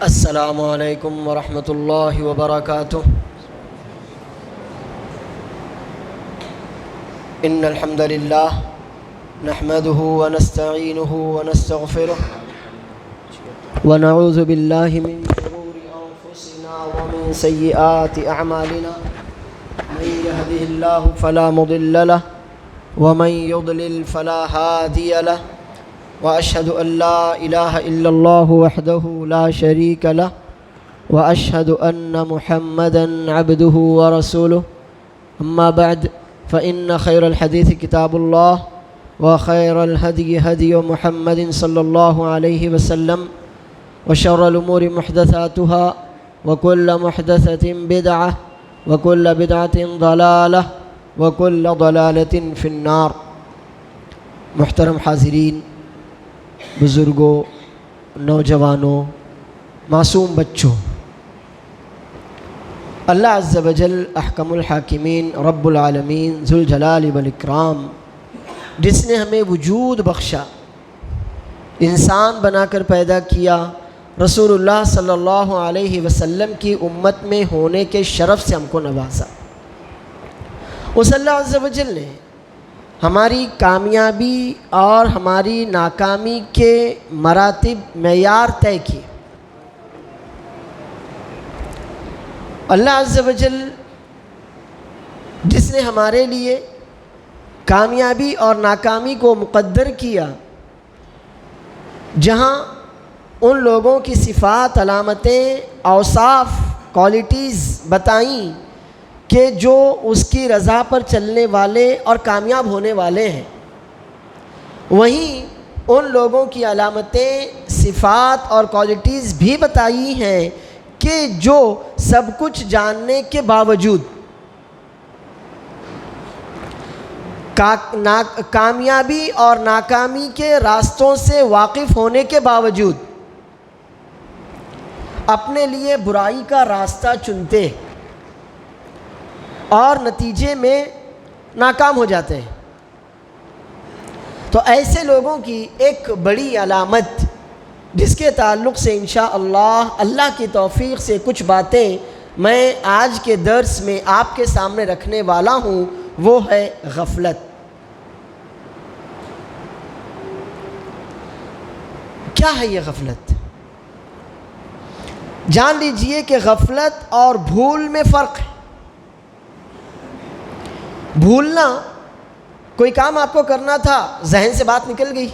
السلام علیکم ورحمۃ اللہ وبرکاتہ۔ ان الحمد للہ نحمده ونستعینه ونستغفره ونعوذ باللہ من شرور انفسنا ومن سیئات اعمالنا من يهده الله فلا مضل له ومن يضلل فلا هادي له وأشهد أن لا إله إلا الله وحده لا شريك له وأشهد أن محمدًا عبده ورسوله أما بعد فإن خير الحديث كتاب الله وخير الهدي هدي محمد صلى الله عليه وسلم وشر الأمور محدثاتها وكل محدثة بدعة وكل بدعة ضلالة وكل ضلالة في النار۔ محترم حاضرین، بزرگوں، نوجوانوں، معصوم بچوں، اللہ عز و جل احکم الحاکمین رب العالمین ذوالجلال والاکرام، جس نے ہمیں وجود بخشا، انسان بنا کر پیدا کیا، رسول اللہ صلی اللہ علیہ وسلم کی امت میں ہونے کے شرف سے ہم کو نوازا۔ اس اللہ عز و جل نے ہماری کامیابی اور ہماری ناکامی کے مراتب معیار طے کیے۔ اللہ عز و جل جس نے ہمارے لیے کامیابی اور ناکامی کو مقدر کیا، جہاں ان لوگوں کی صفات، علامتیں، اوصاف، کوالٹیز بتائیں کہ جو اس کی رضا پر چلنے والے اور کامیاب ہونے والے ہیں، وہیں ان لوگوں کی علامتیں، صفات اور کوالٹیز بھی بتائی ہیں کہ جو سب کچھ جاننے کے باوجود، کامیابی اور ناکامی کے راستوں سے واقف ہونے کے باوجود اپنے لیے برائی کا راستہ چنتے اور نتیجے میں ناکام ہو جاتے ہیں۔ تو ایسے لوگوں کی ایک بڑی علامت، جس کے تعلق سے انشاءاللہ اللہ کی توفیق سے کچھ باتیں میں آج کے درس میں آپ کے سامنے رکھنے والا ہوں، وہ ہے غفلت۔ کیا ہے یہ غفلت؟ جان لیجئے کہ غفلت اور بھول میں فرق ہے۔ بھولنا، کوئی کام آپ کو کرنا تھا، ذہن سے بات نکل گئی،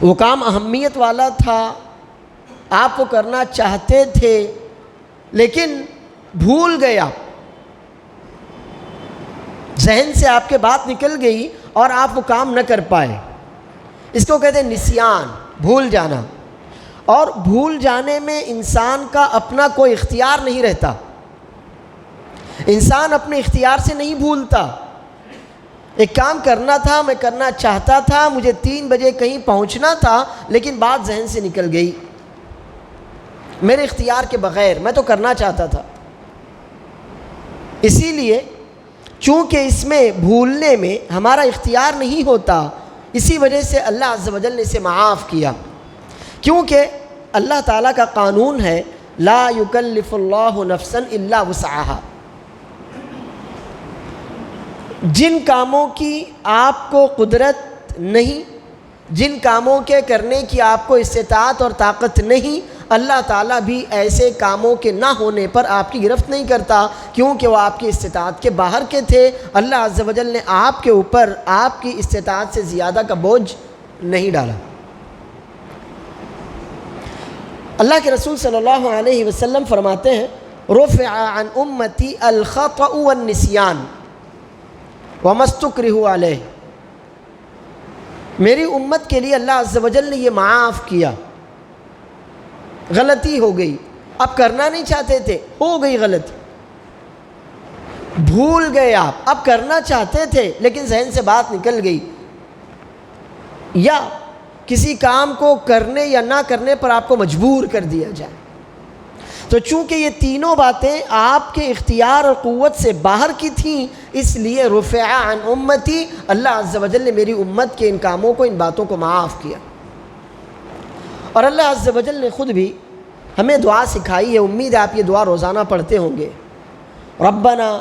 وہ کام اہمیت والا تھا، آپ وہ کرنا چاہتے تھے لیکن بھول گئے، آپ ذہن سے آپ کے بات نکل گئی اور آپ وہ کام نہ کر پائے۔ اس کو کہتے ہیں نسیان، بھول جانا۔ اور بھول جانے میں انسان کا اپنا کوئی اختیار نہیں رہتا، انسان اپنے اختیار سے نہیں بھولتا۔ ایک کام کرنا تھا، میں کرنا چاہتا تھا، مجھے 3 بجے کہیں پہنچنا تھا، لیکن بات ذہن سے نکل گئی، میرے اختیار کے بغیر، میں تو کرنا چاہتا تھا۔ اسی لیے چونکہ اس میں بھولنے میں ہمارا اختیار نہیں ہوتا، اسی وجہ سے اللہ عز و جل نے اسے معاف کیا، کیونکہ اللہ تعالیٰ کا قانون ہے لا یکلف اللہ نفسا الا وسعها۔ جن کاموں کی آپ کو قدرت نہیں، جن کاموں کے کرنے کی آپ کو استطاعت اور طاقت نہیں، اللہ تعالیٰ بھی ایسے کاموں کے نہ ہونے پر آپ کی گرفت نہیں کرتا، کیونکہ وہ آپ کی استطاعت کے باہر کے تھے۔ اللہ عز و جل نے آپ کے اوپر آپ کی استطاعت سے زیادہ کا بوجھ نہیں ڈالا۔ اللہ کے رسول صلی اللہ علیہ وسلم فرماتے ہیں رفع عن امتی الخطأ والنسیان وما استکرہوا علیہ۔ میری امت کے لیے اللہ عز و جل نے یہ معاف کیا، غلطی ہو گئی، اب کرنا نہیں چاہتے تھے، ہو گئی غلطی، بھول گئے آپ، اب کرنا چاہتے تھے لیکن ذہن سے بات نکل گئی، یا کسی کام کو کرنے یا نہ کرنے پر آپ کو مجبور کر دیا جائے۔ تو چونکہ یہ تینوں باتیں آپ کے اختیار اور قوت سے باہر کی تھیں، اس لیے رفع عن امتی، اللہ عز و جل نے میری امت کے ان کاموں کو، ان باتوں کو معاف کیا۔ اور اللہ عز و جل نے خود بھی ہمیں دعا سکھائی ہے، امید ہے آپ یہ دعا روزانہ پڑھتے ہوں گے، ربنا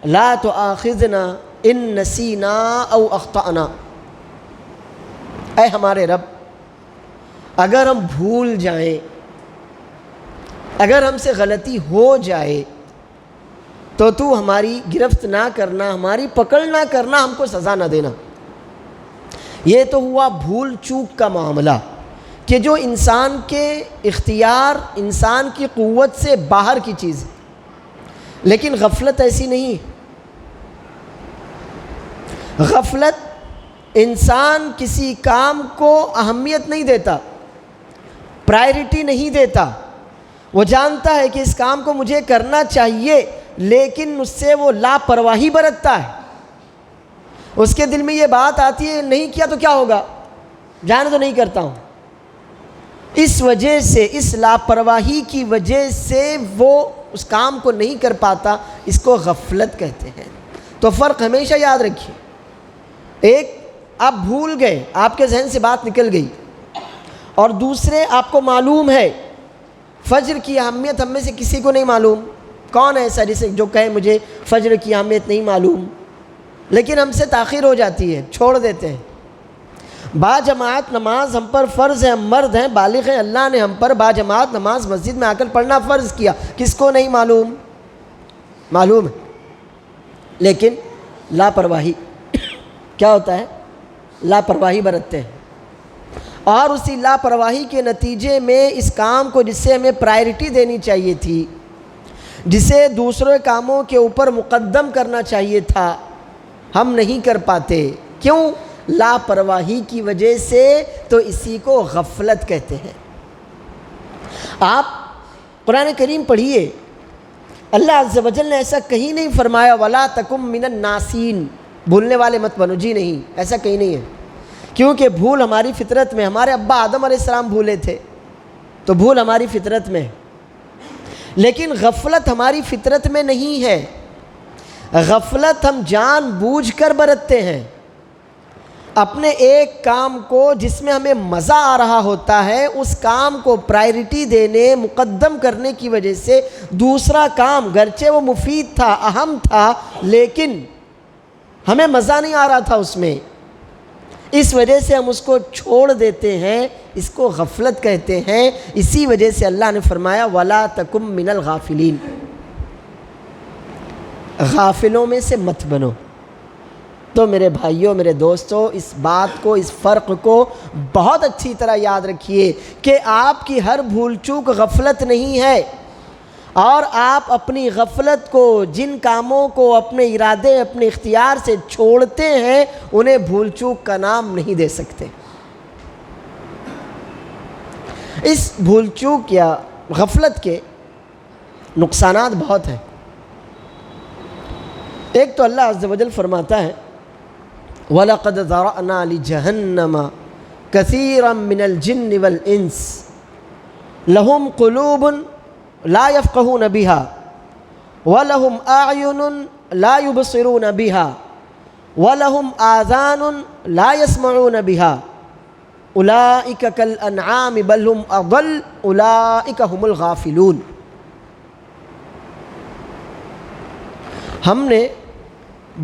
لا تؤاخذنا ان نسینا او اخطأنا، اے ہمارے رب اگر ہم بھول جائیں، اگر ہم سے غلطی ہو جائے تو ہماری گرفت نہ کرنا، ہماری پکڑ نہ کرنا، ہم کو سزا نہ دینا۔ یہ تو ہوا بھول چوک کا معاملہ کہ جو انسان کے اختیار، انسان کی قوت سے باہر کی چیز ہے، لیکن غفلت ایسی نہیں۔ غفلت انسان کسی کام کو اہمیت نہیں دیتا، پرائرٹی نہیں دیتا، وہ جانتا ہے کہ اس کام کو مجھے کرنا چاہیے لیکن اس سے وہ لاپرواہی برتتا ہے۔ اس کے دل میں یہ بات آتی ہے نہیں کیا تو کیا ہوگا، جانے تو نہیں کرتا ہوں۔ اس وجہ سے، اس لاپرواہی کی وجہ سے وہ اس کام کو نہیں کر پاتا، اس کو غفلت کہتے ہیں۔ تو فرق ہمیشہ یاد رکھیے، ایک آپ بھول گئے، آپ کے ذہن سے بات نکل گئی، اور دوسرے آپ کو معلوم ہے فجر کی اہمیت ہم میں سے کسی کو نہیں معلوم۔ کون ہے ایسا جسے جو کہے مجھے فجر کی اہمیت نہیں معلوم، لیکن ہم سے تاخیر ہو جاتی ہے، چھوڑ دیتے ہیں۔ با جماعت نماز ہم پر فرض ہے، ہم مرد ہیں، بالغ ہیں، اللہ نے ہم پر با جماعت نماز مسجد میں آ کر پڑھنا فرض کیا، کس کو نہیں معلوم؟ معلوم ہے، لیکن لاپرواہی کیا ہوتا ہے؟ لاپرواہی برتتے ہیں، اور اسی لاپرواہی کے نتیجے میں اس کام کو جسے ہمیں پرائرٹی دینی چاہیے تھی، جسے دوسرے کاموں کے اوپر مقدم کرنا چاہیے تھا، ہم نہیں کر پاتے۔ کیوں؟ لاپرواہی کی وجہ سے۔ تو اسی کو غفلت کہتے ہیں۔ آپ قرآن کریم پڑھیے، اللہ عز و جل نے ایسا کہیں نہیں فرمایا وَلَا تَكُن مِّنَ النَّاسِينَ، بھولنے والے مت بنو، جی نہیں، ایسا کہیں نہیں ہے، کیونکہ بھول ہماری فطرت میں، ہمارے ابا آدم علیہ السلام بھولے تھے، تو بھول ہماری فطرت میں، لیکن غفلت ہماری فطرت میں نہیں ہے۔ غفلت ہم جان بوجھ کر برتتے ہیں، اپنے ایک کام کو جس میں ہمیں مزہ آ رہا ہوتا ہے، اس کام کو پرائرٹی دینے، مقدم کرنے کی وجہ سے دوسرا کام گرچہ وہ مفید تھا، اہم تھا، لیکن ہمیں مزہ نہیں آ رہا تھا اس میں، اس وجہ سے ہم اس کو چھوڑ دیتے ہیں، اس کو غفلت کہتے ہیں۔ اسی وجہ سے اللہ نے فرمایا وَلَا تَكُن مِّنَ الْغَافِلِينَ، غافلوں میں سے مت بنو۔ تو میرے بھائیوں، میرے دوستوں، اس بات کو، اس فرق کو بہت اچھی طرح یاد رکھیے کہ آپ کی ہر بھول چوک غفلت نہیں ہے، اور آپ اپنی غفلت کو، جن کاموں کو اپنے ارادے، اپنے اختیار سے چھوڑتے ہیں، انہیں بھول چوک کا نام نہیں دے سکتے۔ اس بھول چوک یا غفلت کے نقصانات بہت ہیں۔ ایک تو اللہ عز و جل فرماتا ہے وَلَقَدْ ذَرَأْنَا لِجَهَنَّمَ كَثِيرًا مِّنَ الْجِنِّ وَالْإِنسِ لَهُمْ قُلُوبٌ لَا يَفْقَهُونَ بِهَا وَلَهُمْ أَعْيُنٌ لَا يُبْصِرُونَ بِهَا وَلَهُمْ آذَانٌ لَا يَسْمَعُونَ بِهَا أُولَئِكَ كَالْأَنْعَامِ بَلْ هُمْ أَضَلُّ أُولَئِكَ هُمُ الْغَافِلُونَ۔ ہم نے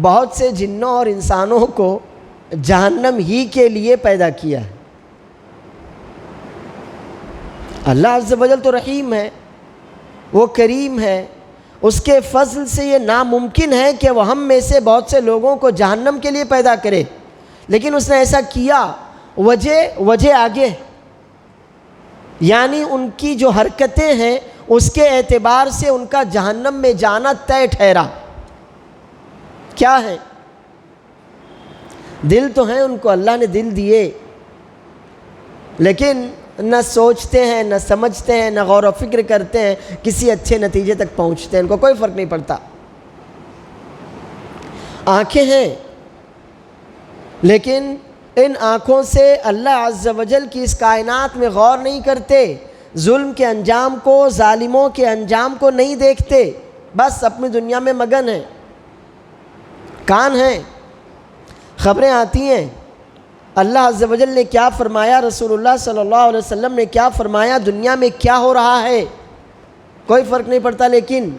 بہت سے جنوں اور انسانوں کو جہنم ہی کے لیے پیدا کیا ہے۔ اللہ عز و جل تو رحیم ہے، وہ کریم ہے، اس کے فضل سے یہ ناممکن ہے کہ وہ ہم میں سے بہت سے لوگوں کو جہنم کے لیے پیدا کرے، لیکن اس نے ایسا کیا۔ وجہ آگے، یعنی ان کی جو حرکتیں ہیں اس کے اعتبار سے ان کا جہنم میں جانا طے ٹھہرا۔ کیا ہے؟ دل تو ہیں ان کو، اللہ نے دل دیے، لیکن نہ سوچتے ہیں، نہ سمجھتے ہیں، نہ غور و فکر کرتے ہیں، کسی اچھے نتیجے تک پہنچتے ہیں، ان کو کوئی فرق نہیں پڑتا۔ آنکھیں ہیں، لیکن ان آنکھوں سے اللہ عز و جل کی اس کائنات میں غور نہیں کرتے، ظلم کے انجام کو، ظالموں کے انجام کو نہیں دیکھتے، بس اپنی دنیا میں مگن ہیں۔ کان ہیں، خبریں آتی ہیں، اللہ عز و جل نے کیا فرمایا، رسول اللہ صلی اللہ علیہ وسلم نے کیا فرمایا، دنیا میں کیا ہو رہا ہے، کوئی فرق نہیں پڑتا، لیکن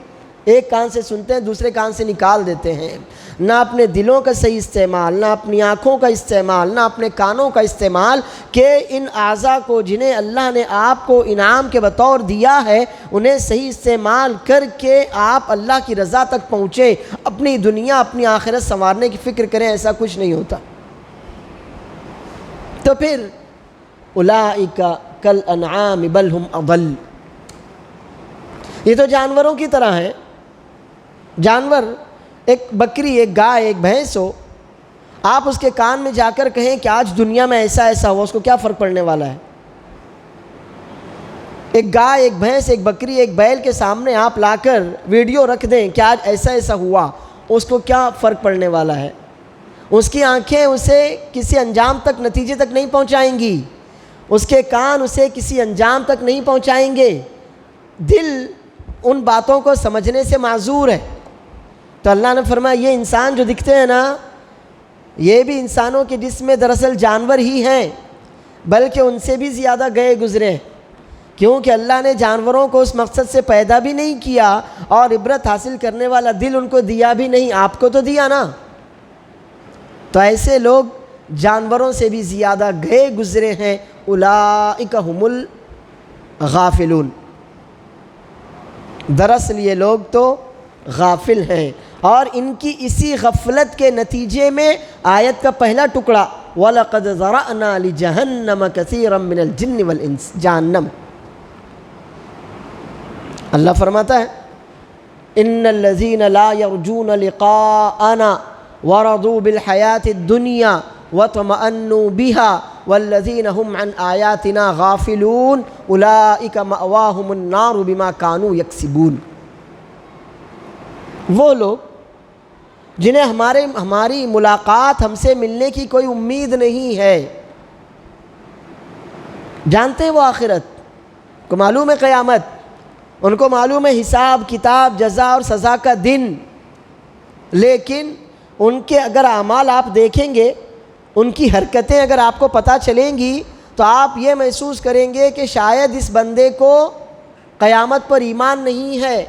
ایک کان سے سنتے ہیں دوسرے کان سے نکال دیتے ہیں۔ نہ اپنے دلوں کا صحیح استعمال، نہ اپنی آنکھوں کا استعمال، نہ اپنے کانوں کا استعمال، کہ ان اعضاء کو جنہیں اللہ نے آپ کو انعام کے بطور دیا ہے انہیں صحیح استعمال کر کے آپ اللہ کی رضا تک پہنچے، اپنی دنیا اپنی آخرت سنوارنے کی فکر کریں، ایسا کچھ نہیں ہوتا۔ تو پھر اولئک کالانعام بل ہم اضل، یہ تو جانوروں کی طرح ہیں۔ جانور، ایک بکری، ایک گائے، ایک بھینس ہو، آپ اس کے کان میں جا کر کہیں کہ آج دنیا میں ایسا ایسا ہوا، اس کو کیا فرق پڑنے والا ہے؟ ایک گائے، ایک بھینس، ایک بکری، ایک بیل کے سامنے آپ لا کر ویڈیو رکھ دیں کہ آج ایسا ایسا ہوا، اس کو کیا فرق پڑنے والا ہے؟ اس کی آنکھیں اسے کسی انجام تک، نتیجے تک نہیں پہنچائیں گی، اس کے کان اسے کسی انجام تک نہیں پہنچائیں گے، دل ان باتوں کو سمجھنے سے معذور ہے۔ تو اللہ نے فرمایا یہ انسان جو دکھتے ہیں نا، یہ بھی انسانوں کے جسم میں دراصل جانور ہی ہیں، بلکہ ان سے بھی زیادہ گئے گزرے، کیونکہ اللہ نے جانوروں کو اس مقصد سے پیدا بھی نہیں کیا اور عبرت حاصل کرنے والا دل ان کو دیا بھی نہیں، آپ کو تو دیا نا۔ تو ایسے لوگ جانوروں سے بھی زیادہ گئے گزرے ہیں، اولئک هم الغافلون، دراصل یہ لوگ تو غافل ہیں، اور ان کی اسی غفلت کے نتیجے میں آیت کا پہلا ٹکڑا وَلَقَدْ ذَرَأْنَا لِجَهَنَّمَ كَثِيرًا مِّنَ الْجِنِّ وَالْإِنسِ، جہنم، اللہ فرماتا ہے إِنَّ الَّذِينَ لَا يَرْجُونَ لِقَاءَنَا وَرَضُوا بِالْحَيَاةِ الدُّنْيَا وَاطْمَأَنُّوا بِهَا وَالَّذِينَ هُمْ عَنْ آيَاتِنَا غَافِلُونَ أُولَئِكَ مَأْوَاهُمُ النَّارُ بِمَا كَانُوا يَكْسِبُونَ۔ وہ لوگ جنہیں ہماری ملاقات، ہم سے ملنے کی کوئی امید نہیں ہے، جانتے ہیں وہ آخرت کو، معلوم ہے قیامت، ان کو معلوم ہے حساب کتاب، جزا اور سزا کا دن، لیکن ان کے اگر اعمال آپ دیکھیں گے، ان کی حرکتیں اگر آپ کو پتہ چلیں گی تو آپ یہ محسوس کریں گے کہ شاید اس بندے کو قیامت پر ایمان نہیں ہے،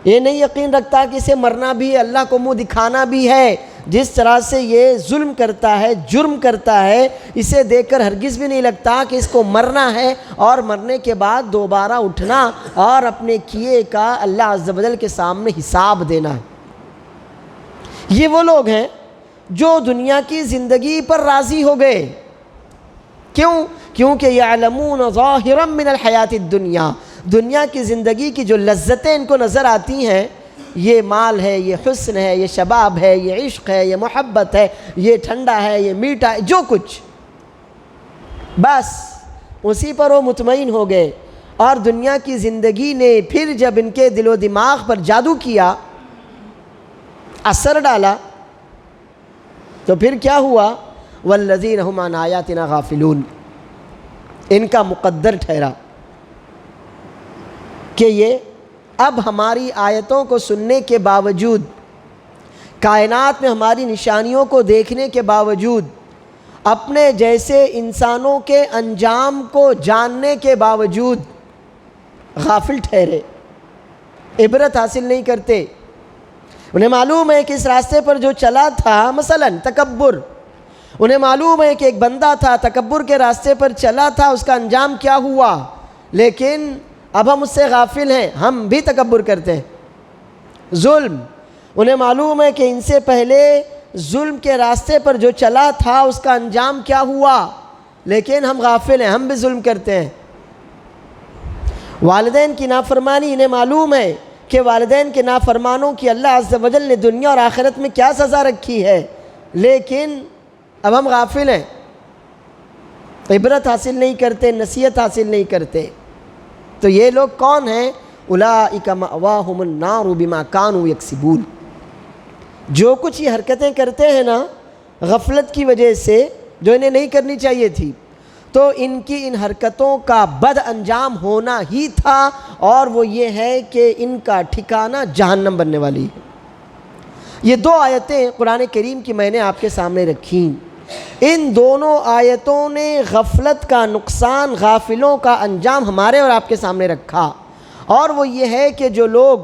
یہ نہیں یقین رکھتا کہ اسے مرنا بھی ہے، اللہ کو منہ دکھانا بھی ہے، جس طرح سے یہ ظلم کرتا ہے، جرم کرتا ہے، اسے دیکھ کر ہرگز بھی نہیں لگتا کہ اس کو مرنا ہے اور مرنے کے بعد دوبارہ اٹھنا اور اپنے کیے کا اللہ عز و جل کے سامنے حساب دینا ہے۔ یہ وہ لوگ ہیں جو دنیا کی زندگی پر راضی ہو گئے، کیونکہ یعلمون ظاہرا من الحیات الدنیا، دنیا کی زندگی کی جو لذتیں ان کو نظر آتی ہیں، یہ مال ہے، یہ حسن ہے، یہ شباب ہے، یہ عشق ہے، یہ محبت ہے، یہ ٹھنڈا ہے، یہ میٹھا ہے، جو کچھ، بس اسی پر وہ مطمئن ہو گئے۔ اور دنیا کی زندگی نے پھر جب ان کے دل و دماغ پر جادو کیا، اثر ڈالا، تو پھر کیا ہوا؟ والذین هم عن آیاتنا غافلون، ان کا مقدر ٹھہرا کہ یہ اب ہماری آیتوں کو سننے کے باوجود، کائنات میں ہماری نشانیوں کو دیکھنے کے باوجود، اپنے جیسے انسانوں کے انجام کو جاننے کے باوجود غافل ٹھہرے، عبرت حاصل نہیں کرتے۔ انہیں معلوم ہے کہ اس راستے پر جو چلا تھا، مثلا تکبر، انہیں معلوم ہے کہ ایک بندہ تھا تکبر کے راستے پر چلا تھا، اس کا انجام کیا ہوا، لیکن اب ہم اس سے غافل ہیں، ہم بھی تکبر کرتے ہیں۔ ظلم، انہیں معلوم ہے کہ ان سے پہلے ظلم کے راستے پر جو چلا تھا اس کا انجام کیا ہوا، لیکن ہم غافل ہیں، ہم بھی ظلم کرتے ہیں۔ والدین کی نافرمانی، انہیں معلوم ہے کہ والدین کے نافرمانوں کی اللہ عز و جل نے دنیا اور آخرت میں کیا سزا رکھی ہے، لیکن اب ہم غافل ہیں، عبرت حاصل نہیں کرتے، نصیحت حاصل نہیں کرتے۔ تو یہ لوگ کون ہیں؟ اولئک مأواہم النار بما کانوا یکسبون، جو کچھ یہ حرکتیں کرتے ہیں نا غفلت کی وجہ سے، جو انہیں نہیں کرنی چاہیے تھی، تو ان کی ان حرکتوں کا بد انجام ہونا ہی تھا، اور وہ یہ ہے کہ ان کا ٹھکانہ جہنم بننے والی ہے۔ یہ دو آیتیں قرآن کریم کی میں نے آپ کے سامنے رکھیں، ان دونوں آیتوں نے غفلت کا نقصان، غافلوں کا انجام ہمارے اور آپ کے سامنے رکھا، اور وہ یہ ہے کہ جو لوگ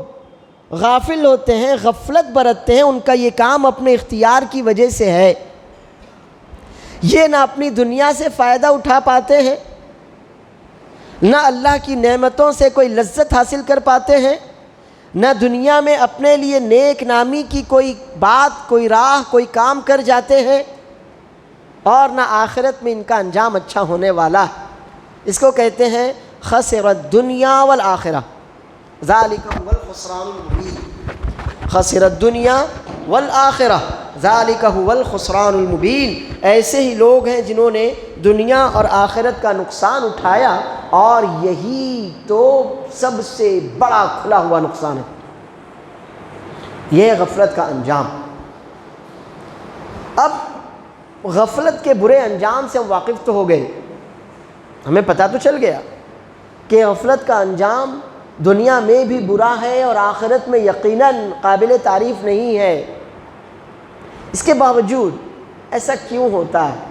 غافل ہوتے ہیں، غفلت برتتے ہیں، ان کا یہ کام اپنے اختیار کی وجہ سے ہے۔ یہ نہ اپنی دنیا سے فائدہ اٹھا پاتے ہیں، نہ اللہ کی نعمتوں سے کوئی لذت حاصل کر پاتے ہیں، نہ دنیا میں اپنے لیے نیک نامی کی کوئی بات، کوئی راہ، کوئی کام کر جاتے ہیں، اور نہ آخرت میں ان کا انجام اچھا ہونے والا ہے۔ اس کو کہتے ہیں خسر الدنیا والآخرہ، ذالک هو الخسران المبین۔ خسر الدنیا والآخرہ ذالک هو الخسران المبین۔ ایسے ہی لوگ ہیں جنہوں نے دنیا اور آخرت کا نقصان اٹھایا، اور یہی تو سب سے بڑا کھلا ہوا نقصان ہے، یہ غفلت کا انجام۔ اب غفلت کے برے انجام سے ہم واقف تو ہو گئے، ہمیں پتہ تو چل گیا کہ غفلت کا انجام دنیا میں بھی برا ہے اور آخرت میں یقیناً قابل تعریف نہیں ہے۔ اس کے باوجود ایسا کیوں ہوتا ہے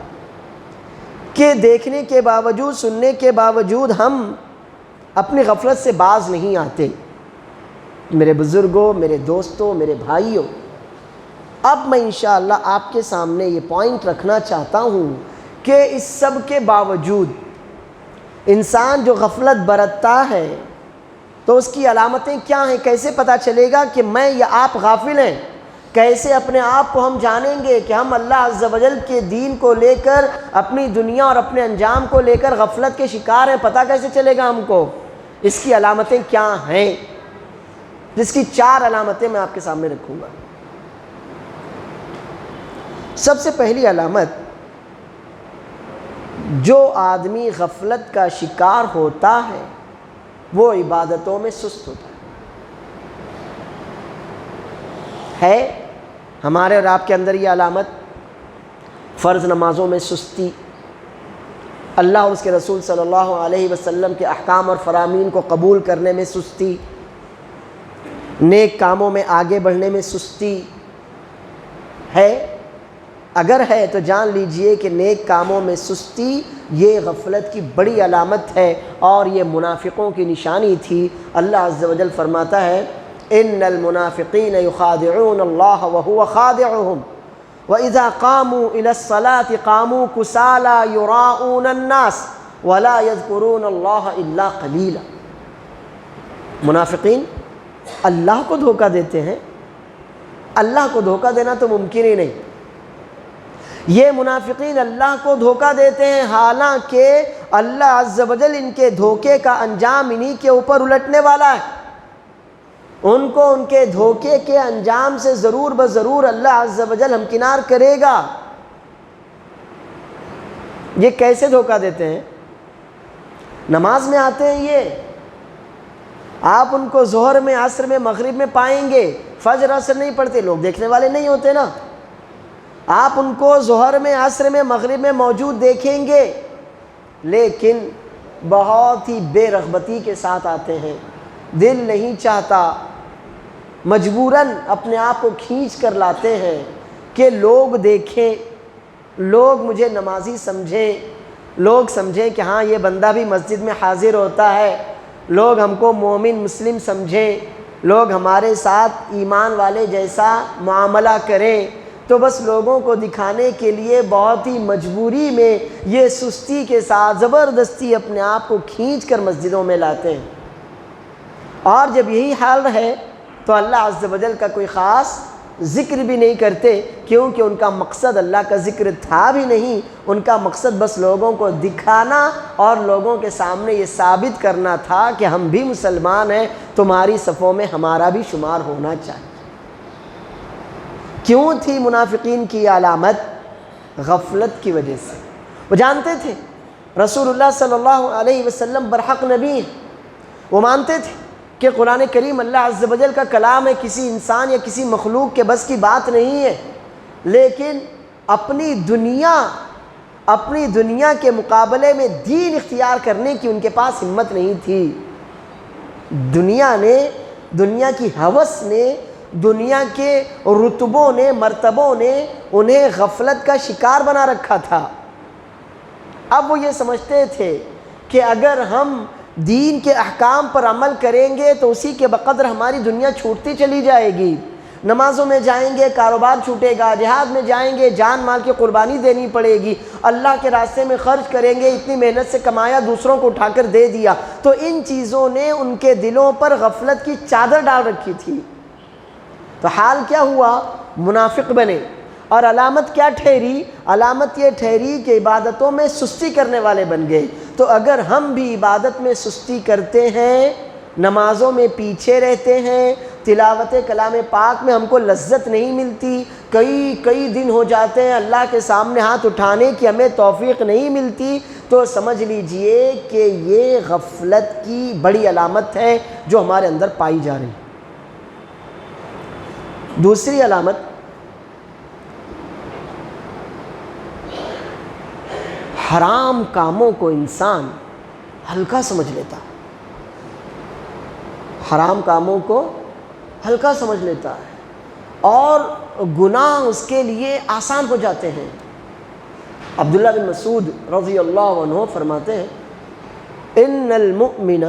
کہ دیکھنے کے باوجود، سننے کے باوجود ہم اپنی غفلت سے باز نہیں آتے؟ میرے بزرگوں، میرے دوستوں، میرے بھائیوں، اب میں انشاءاللہ آپ کے سامنے یہ پوائنٹ رکھنا چاہتا ہوں کہ اس سب کے باوجود انسان جو غفلت برتتا ہے تو اس کی علامتیں کیا ہیں؟ کیسے پتہ چلے گا کہ میں یا آپ غافل ہیں؟ کیسے اپنے آپ کو ہم جانیں گے کہ ہم اللہ عز و جل کے دین کو لے کر، اپنی دنیا اور اپنے انجام کو لے کر غفلت کے شکار ہیں؟ پتہ کیسے چلے گا ہم کو؟ اس کی علامتیں کیا ہیں؟ جس کی 4 علامتیں میں آپ کے سامنے رکھوں گا۔ سب سے پہلی علامت، جو آدمی غفلت کا شکار ہوتا ہے وہ عبادتوں میں سست ہوتا ہے۔ ہمارے اور آپ کے اندر یہ علامت، فرض نمازوں میں سستی، اللہ اور اس کے رسول صلی اللہ علیہ وسلم کے احکام اور فرامین کو قبول کرنے میں سستی، نیک کاموں میں آگے بڑھنے میں سستی ہے۔ اگر ہے تو جان لیجئے کہ نیک کاموں میں سستی یہ غفلت کی بڑی علامت ہے، اور یہ منافقوں کی نشانی تھی۔ اللہ عز و جل فرماتا ہے ان المنافقین یخادعون اللہ وهو خادعهم وَإِذَا قَامُوا إِلَى الصَّلَاةِ قَامُوا كُسَالَى يُرَاءُونَ النَّاسَ وَلَا يَذْكُرُونَ اللَّهَ إِلَّا قَلِيلًا۔ منافقین اللہ کو دھوکہ دیتے ہیں، اللہ کو دھوکہ دینا تو ممکن ہی نہیں۔ یہ منافقین اللہ کو دھوکہ دیتے ہیں، حالانکہ اللہ عز و جل ان کے دھوکے کا انجام انہی کے اوپر الٹنے والا ہے۔ ان کو ان کے دھوکے کے انجام سے ضرور بضرور اللہ عز و جل ہمکنار کرے گا۔ یہ کیسے دھوکہ دیتے ہیں؟ نماز میں آتے ہیں یہ، آپ ان کو ظہر میں، عصر میں، مغرب میں پائیں گے، فجر عصر نہیں پڑھتے، لوگ دیکھنے والے نہیں ہوتے نا۔ آپ ان کو ظہر میں، عصر میں، مغرب میں موجود دیکھیں گے، لیکن بہت ہی بے رغبتی کے ساتھ آتے ہیں، دل نہیں چاہتا، مجبوراً اپنے آپ کو کھینچ کر لاتے ہیں کہ لوگ دیکھیں، لوگ مجھے نمازی سمجھیں، لوگ سمجھیں کہ ہاں یہ بندہ بھی مسجد میں حاضر ہوتا ہے، لوگ ہم کو مومن مسلم سمجھیں، لوگ ہمارے ساتھ ایمان والے جیسا معاملہ کریں۔ تو بس لوگوں کو دکھانے کے لیے بہت ہی مجبوری میں یہ سستی کے ساتھ زبردستی اپنے آپ کو کھینچ کر مسجدوں میں لاتے ہیں۔ اور جب یہی حال رہے تو اللہ عز و جل کا کوئی خاص ذکر بھی نہیں کرتے، کیونکہ ان کا مقصد اللہ کا ذکر تھا بھی نہیں، ان کا مقصد بس لوگوں کو دکھانا اور لوگوں کے سامنے یہ ثابت کرنا تھا کہ ہم بھی مسلمان ہیں، تمہاری صفوں میں ہمارا بھی شمار ہونا چاہیے۔ کیوں تھی منافقین کی علامت؟ غفلت کی وجہ سے۔ وہ جانتے تھے رسول اللہ صلی اللہ علیہ وسلم برحق نبی ہیں، وہ مانتے تھے کہ قرآن کریم اللہ عز و جل کا کلام ہے، کسی انسان یا کسی مخلوق کے بس کی بات نہیں ہے، لیکن اپنی دنیا کے مقابلے میں دین اختیار کرنے کی ان کے پاس ہمت نہیں تھی۔ دنیا کی ہوس نے دنیا کے رتبوں نے، مرتبوں نے انہیں غفلت کا شکار بنا رکھا تھا۔ اب وہ یہ سمجھتے تھے کہ اگر ہم دین کے احکام پر عمل کریں گے تو اسی کے بقدر ہماری دنیا چھوٹتی چلی جائے گی، نمازوں میں جائیں گے کاروبار چھوٹے گا، جہاد میں جائیں گے جان مال کی قربانی دینی پڑے گی، اللہ کے راستے میں خرچ کریں گے، اتنی محنت سے کمایا دوسروں کو اٹھا کر دے دیا۔ تو ان چیزوں نے ان کے دلوں پر غفلت کی چادر ڈال رکھی تھی۔ تو حال کیا ہوا؟ منافق بنے، اور علامت کیا ٹھہری؟ علامت یہ ٹھہری کہ عبادتوں میں سستی کرنے والے بن گئے۔ تو اگر ہم بھی عبادت میں سستی کرتے ہیں، نمازوں میں پیچھے رہتے ہیں، تلاوت کلام پاک میں ہم کو لذت نہیں ملتی، کئی دن ہو جاتے ہیں اللہ کے سامنے ہاتھ اٹھانے کی ہمیں توفیق نہیں ملتی، تو سمجھ لیجئے کہ یہ غفلت کی بڑی علامت ہے جو ہمارے اندر پائی جا رہی۔ دوسری علامت، حرام کاموں کو انسان ہلکا سمجھ لیتا، حرام کاموں کو ہلکا سمجھ لیتا ہے اور گناہ اس کے لیے آسان ہو جاتے ہیں۔ عبداللہ بن مسعود رضی اللہ عنہ فرماتے ہیں ان المؤمن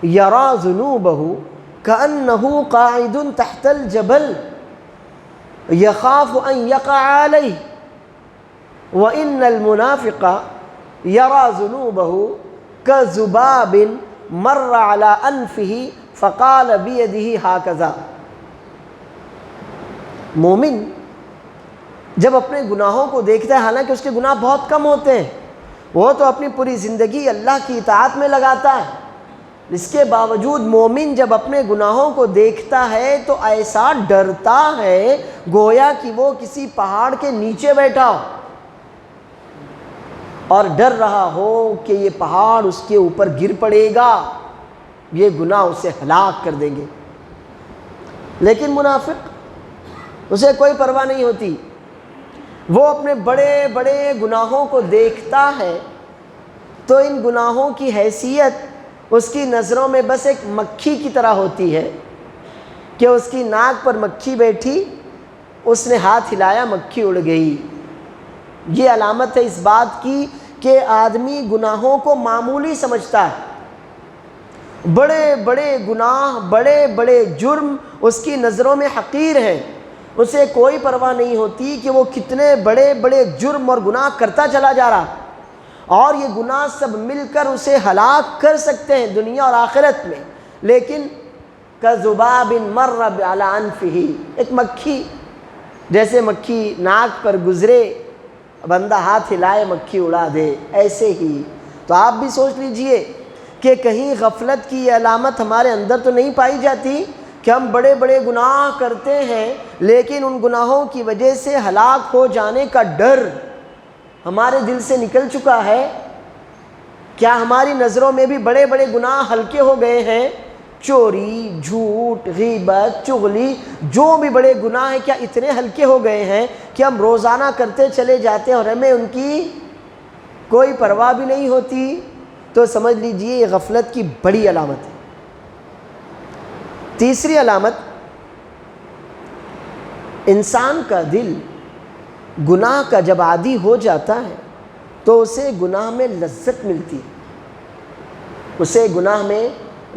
یرا ذنوبہ کأنہ قاعد تحت الجبل یخاف ان یقع علیہ وَإِنَّ الْمُنَافِقَ يَرَى ذُنُوبَهُ كَذُبَابٍ مَرَّ عَلَىٰ أَنفِهِ فَقَالَ بِيَدِهِ هَكَذَا۔ مومن جب اپنے گناہوں کو دیکھتا ہے، حالانکہ اس کے گناہ بہت کم ہوتے ہیں، وہ تو اپنی پوری زندگی اللہ کی اطاعت میں لگاتا ہے، اس کے باوجود مومن جب اپنے گناہوں کو دیکھتا ہے تو ایسا ڈرتا ہے گویا کہ وہ کسی پہاڑ کے نیچے بیٹھا ہو اور ڈر رہا ہو کہ یہ پہاڑ اس کے اوپر گر پڑے گا، یہ گناہ اسے ہلاک کر دیں گے۔ لیکن منافق، اسے کوئی پرواہ نہیں ہوتی، وہ اپنے بڑے بڑے گناہوں کو دیکھتا ہے تو ان گناہوں کی حیثیت اس کی نظروں میں بس ایک مکھی کی طرح ہوتی ہے کہ اس کی ناک پر مکھی بیٹھی، اس نے ہاتھ ہلایا، مکھی اڑ گئی۔ یہ علامت ہے اس بات کی کہ آدمی گناہوں کو معمولی سمجھتا ہے، بڑے بڑے گناہ، بڑے بڑے جرم اس کی نظروں میں حقیر ہیں، اسے کوئی پرواہ نہیں ہوتی کہ وہ کتنے بڑے بڑے جرم اور گناہ کرتا چلا جا رہا، اور یہ گناہ سب مل کر اسے ہلاک کر سکتے ہیں دنیا اور آخرت میں۔ لیکن کذباب مر علی انفہ، ایک مکھی، جیسے مکھی ناک پر گزرے، بندہ ہاتھ ہلائے مکھی اڑا دے، ایسے ہی۔ تو آپ بھی سوچ لیجئے کہ کہیں غفلت کی یہ علامت ہمارے اندر تو نہیں پائی جاتی کہ ہم بڑے بڑے گناہ کرتے ہیں لیکن ان گناہوں کی وجہ سے ہلاک ہو جانے کا ڈر ہمارے دل سے نکل چکا ہے؟ کیا ہماری نظروں میں بھی بڑے بڑے گناہ ہلکے ہو گئے ہیں؟ چوری، جھوٹ، غیبت، چغلی، جو بھی بڑے گناہ ہیں، کیا اتنے ہلکے ہو گئے ہیں کہ ہم روزانہ کرتے چلے جاتے ہیں اور ہمیں ان کی کوئی پرواہ بھی نہیں ہوتی؟ تو سمجھ لیجئے یہ غفلت کی بڑی علامت ہے۔ تیسری علامت، انسان کا دل گناہ کا جب عادی ہو جاتا ہے تو اسے گناہ میں لذت ملتی ہے، اسے گناہ میں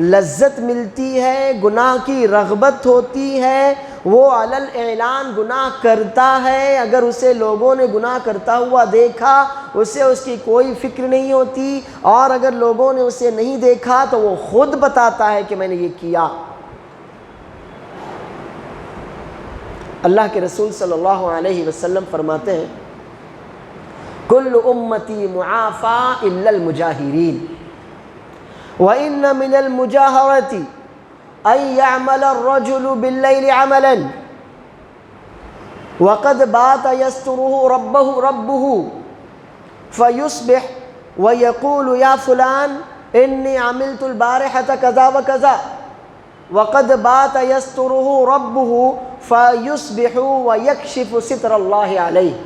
لذت ملتی ہے، گناہ کی رغبت ہوتی ہے، وہ علل اعلان گناہ کرتا ہے، اگر اسے لوگوں نے گناہ کرتا ہوا دیکھا اسے اس کی کوئی فکر نہیں ہوتی، اور اگر لوگوں نے اسے نہیں دیکھا تو وہ خود بتاتا ہے کہ میں نے یہ کیا۔ اللہ کے رسول صلی اللہ علیہ وسلم فرماتے ہیں کل امتی معافی الا المجاہرین وَإِنَّ مِنَ الْمُجَاهَرَةِ أَن يَعْمَلَ الرَّجُلُ بِاللَّيْلِ عَمَلًا وَقَدْ بَاتَ يَسْتُرُهُ رَبُّهُ فَيُصْبِحُ وَيَقُولُ يَا فُلَانُ إِنِّي عَمِلْتُ الْبَارِحَةَ كَذَا وَكَذَا وَقَدْ بَاتَ يَسْتُرُهُ رَبُّهُ فَيُصْبِحُ وَيَكْشِفُ سِتْرَ اللَّهِ عَلَيْهِ۔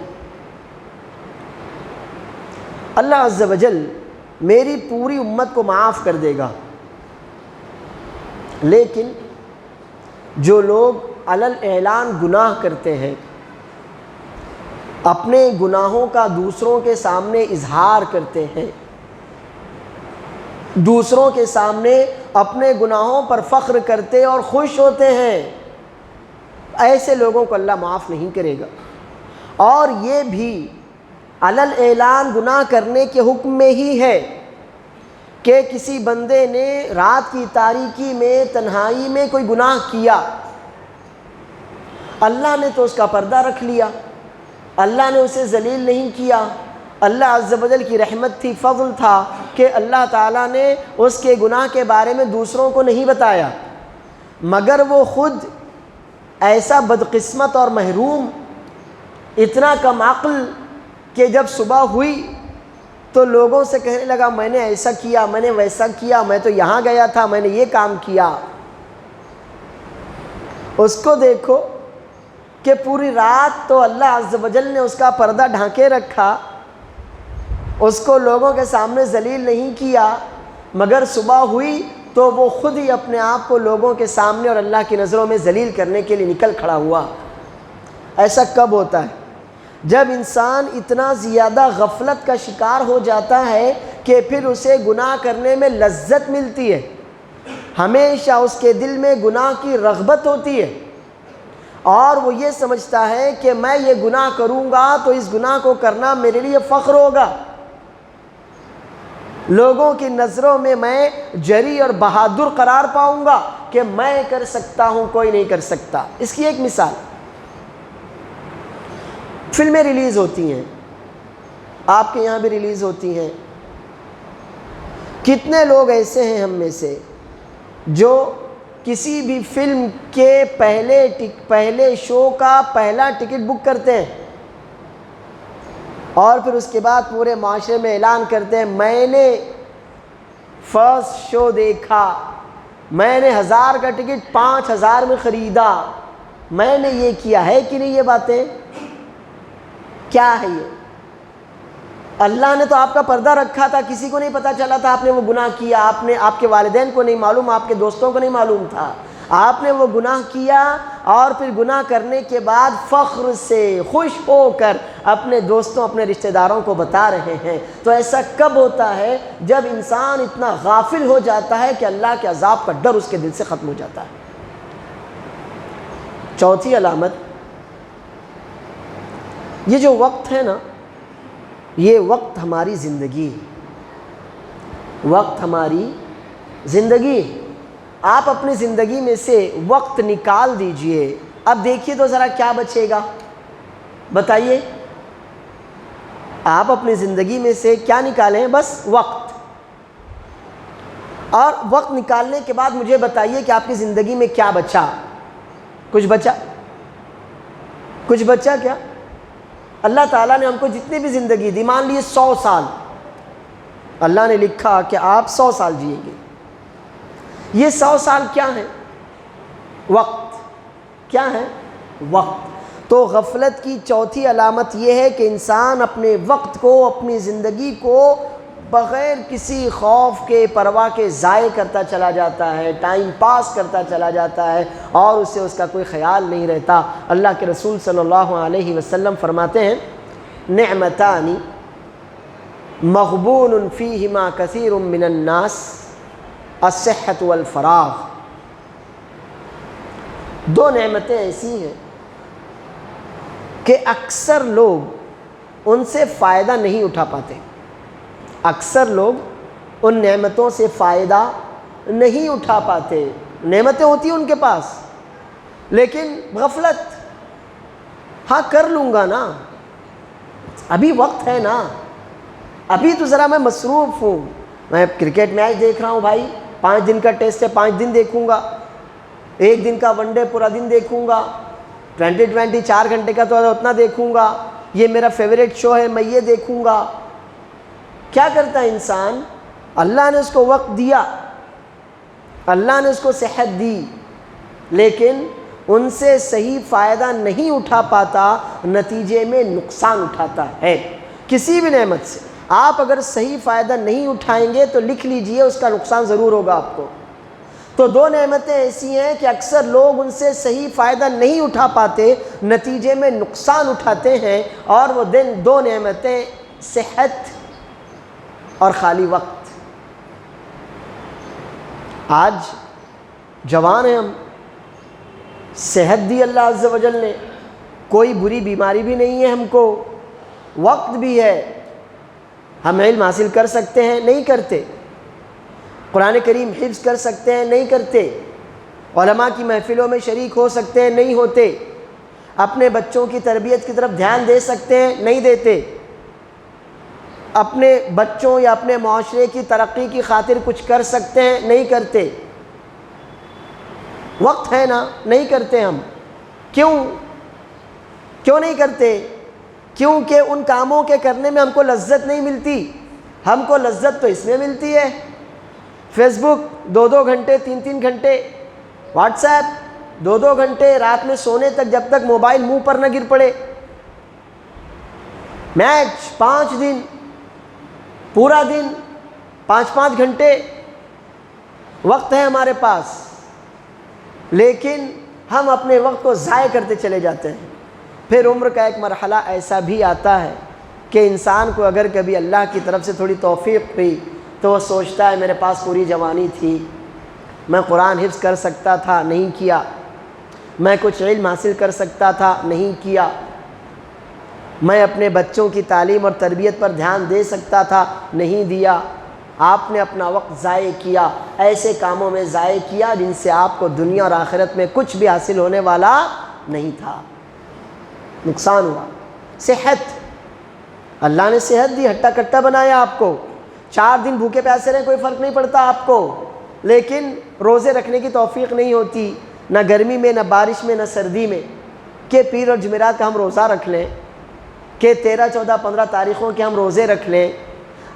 اللہ عز و جل میری پوری امت کو معاف کر دے گا، لیکن جو لوگ علل اعلان گناہ کرتے ہیں، اپنے گناہوں کا دوسروں کے سامنے اظہار کرتے ہیں، دوسروں کے سامنے اپنے گناہوں پر فخر کرتے اور خوش ہوتے ہیں، ایسے لوگوں کو اللہ معاف نہیں کرے گا۔ اور یہ بھی علل اعلان گناہ کرنے کے حکم میں ہی ہے کہ کسی بندے نے رات کی تاریکی میں تنہائی میں کوئی گناہ کیا، اللہ نے تو اس کا پردہ رکھ لیا، اللہ نے اسے ذلیل نہیں کیا، اللہ عز و جل کی رحمت تھی، فضل تھا کہ اللہ تعالیٰ نے اس کے گناہ کے بارے میں دوسروں کو نہیں بتایا، مگر وہ خود ایسا بدقسمت اور محروم، اتنا کم عقل کہ جب صبح ہوئی تو لوگوں سے کہنے لگا میں نے ایسا کیا، میں نے ویسا کیا، میں تو یہاں گیا تھا، میں نے یہ کام کیا۔ اس کو دیکھو کہ پوری رات تو اللہ عز و جل نے اس کا پردہ ڈھانکے رکھا، اس کو لوگوں کے سامنے ذلیل نہیں کیا، مگر صبح ہوئی تو وہ خود ہی اپنے آپ کو لوگوں کے سامنے اور اللہ کی نظروں میں ذلیل کرنے کے لیے نکل کھڑا ہوا۔ ایسا کب ہوتا ہے؟ جب انسان اتنا زیادہ غفلت کا شکار ہو جاتا ہے کہ پھر اسے گناہ کرنے میں لذت ملتی ہے، ہمیشہ اس کے دل میں گناہ کی رغبت ہوتی ہے، اور وہ یہ سمجھتا ہے کہ میں یہ گناہ کروں گا تو اس گناہ کو کرنا میرے لیے فخر ہوگا، لوگوں کی نظروں میں جری اور بہادر قرار پاؤں گا کہ میں کر سکتا ہوں، کوئی نہیں کر سکتا۔ اس کی ایک مثال، فلمیں ریلیز ہوتی ہیں، آپ کے یہاں بھی ریلیز ہوتی ہیں، کتنے لوگ ایسے ہیں ہم میں سے جو کسی بھی فلم کے پہلے شو کا پہلا ٹکٹ بک کرتے ہیں اور پھر اس کے بعد پورے معاشرے میں اعلان کرتے ہیں میں نے فرسٹ شو دیکھا، میں نے 1000 کا ٹکٹ 5000 میں خریدا، میں نے یہ کیا۔ ہے کہ نہیں یہ باتیں؟ کیا ہے یہ؟ اللہ نے تو آپ کا پردہ رکھا تھا، کسی کو نہیں پتہ چلا تھا آپ نے وہ گناہ کیا، آپ کے والدین کو نہیں معلوم، آپ کے دوستوں کو نہیں معلوم تھا، آپ نے وہ گناہ کیا اور پھر گناہ کرنے کے بعد فخر سے خوش ہو کر اپنے دوستوں اپنے رشتہ داروں کو بتا رہے ہیں۔ تو ایسا کب ہوتا ہے؟ جب انسان اتنا غافل ہو جاتا ہے کہ اللہ کے عذاب کا ڈر اس کے دل سے ختم ہو جاتا ہے۔ چوتھی علامت، یہ جو وقت ہے نا، یہ وقت ہماری زندگی ہے، وقت ہماری زندگی ہے۔ آپ اپنی زندگی میں سے وقت نکال دیجئے، اب دیکھیے تو ذرا کیا بچے گا، بتائیے۔ آپ اپنی زندگی میں سے کیا نکالیں؟ بس وقت، اور وقت نکالنے کے بعد مجھے بتائیے کہ آپ کی زندگی میں کیا بچا؟ کچھ بچا؟ کچھ بچا کیا؟ اللہ تعالیٰ نے ہم کو جتنی بھی زندگی دی، مان لیے 100 سال، اللہ نے لکھا کہ آپ 100 سال جئیں گے، یہ 100 سال کیا ہیں؟ وقت۔ کیا ہے؟ وقت۔ تو غفلت کی چوتھی علامت یہ ہے کہ انسان اپنے وقت کو، اپنی زندگی کو بغیر کسی خوف کے پرواہ کے ضائع کرتا چلا جاتا ہے، ٹائم پاس کرتا چلا جاتا ہے اور اسے اس کا کوئی خیال نہیں رہتا۔ اللہ کے رسول صلی اللہ علیہ وسلم فرماتے ہیں نعمتان مغبون فیہما کثیر من الناس الصحت والفراغ، دو نعمتیں ایسی ہیں کہ اکثر لوگ ان سے فائدہ نہیں اٹھا پاتے، اکثر لوگ ان نعمتوں سے فائدہ نہیں اٹھا پاتے، نعمتیں ہوتی ہیں ان کے پاس لیکن غفلت، ہاں کر لوں گا نا، ابھی وقت ہے نا، ابھی تو ذرا میں مصروف ہوں، میں کرکٹ میچ دیکھ رہا ہوں بھائی، 5 دن کا ٹیسٹ ہے 5 دن دیکھوں گا، 1 دن کا ون ڈے پورا دن دیکھوں گا، 20 4 گھنٹے کا تو اتنا دیکھوں گا، یہ میرا فیوریٹ شو ہے میں یہ دیکھوں گا۔ کیا کرتا ہے انسان؟ اللہ نے اس کو وقت دیا، اللہ نے اس کو صحت دی، لیکن ان سے صحیح فائدہ نہیں اٹھا پاتا، نتیجے میں نقصان اٹھاتا ہے۔ کسی بھی نعمت سے آپ اگر صحیح فائدہ نہیں اٹھائیں گے تو لکھ لیجئے اس کا نقصان ضرور ہوگا آپ کو۔ تو دو نعمتیں ایسی ہیں کہ اکثر لوگ ان سے صحیح فائدہ نہیں اٹھا پاتے، نتیجے میں نقصان اٹھاتے ہیں، اور وہ دو نعمتیں صحت اور خالی وقت۔ آج جوان ہیں ہم، صحت دی اللہ عز و جل نے، کوئی بری بیماری بھی نہیں ہے ہم کو، وقت بھی ہے، ہم علم حاصل کر سکتے ہیں، نہیں کرتے، قرآن کریم حفظ کر سکتے ہیں، نہیں کرتے، علماء کی محفلوں میں شریک ہو سکتے ہیں، نہیں ہوتے، اپنے بچوں کی تربیت کی طرف دھیان دے سکتے ہیں، نہیں دیتے، اپنے بچوں یا اپنے معاشرے کی ترقی کی خاطر کچھ کر سکتے ہیں، نہیں کرتے، وقت ہے نا، نہیں کرتے ہم۔ کیوں نہیں کرتے؟ کیونکہ ان کاموں کے کرنے میں ہم کو لذت نہیں ملتی، ہم کو لذت تو اس میں ملتی ہے، فیس بک 2 گھنٹے 3 گھنٹے، واٹس ایپ 2 گھنٹے، رات میں سونے تک جب تک موبائل منہ پر نہ گر پڑے، میچ 5 دن، پورا دن 5 گھنٹے وقت ہے ہمارے پاس، لیکن ہم اپنے وقت کو ضائع کرتے چلے جاتے ہیں۔ پھر عمر کا ایک مرحلہ ایسا بھی آتا ہے کہ انسان کو اگر کبھی اللہ کی طرف سے تھوڑی توفیق ہوئی تو وہ سوچتا ہے میرے پاس پوری جوانی تھی، میں قرآن حفظ کر سکتا تھا، نہیں کیا، میں کچھ علم حاصل کر سکتا تھا، نہیں کیا، میں اپنے بچوں کی تعلیم اور تربیت پر دھیان دے سکتا تھا، نہیں دیا۔ آپ نے اپنا وقت ضائع کیا، ایسے کاموں میں ضائع کیا جن سے آپ کو دنیا اور آخرت میں کچھ بھی حاصل ہونے والا نہیں تھا، نقصان ہوا۔ صحت، اللہ نے صحت دی، ہٹا کٹا بنایا آپ کو، 4 دن بھوکے پیاسے رہیں کوئی فرق نہیں پڑتا آپ کو، لیکن روزے رکھنے کی توفیق نہیں ہوتی، نہ گرمی میں، نہ بارش میں، نہ سردی میں، کہ پیر اور جمعرات کا ہم روزہ رکھ لیں، کہ 13، 14، 15 تاریخوں کے ہم روزے رکھ لیں،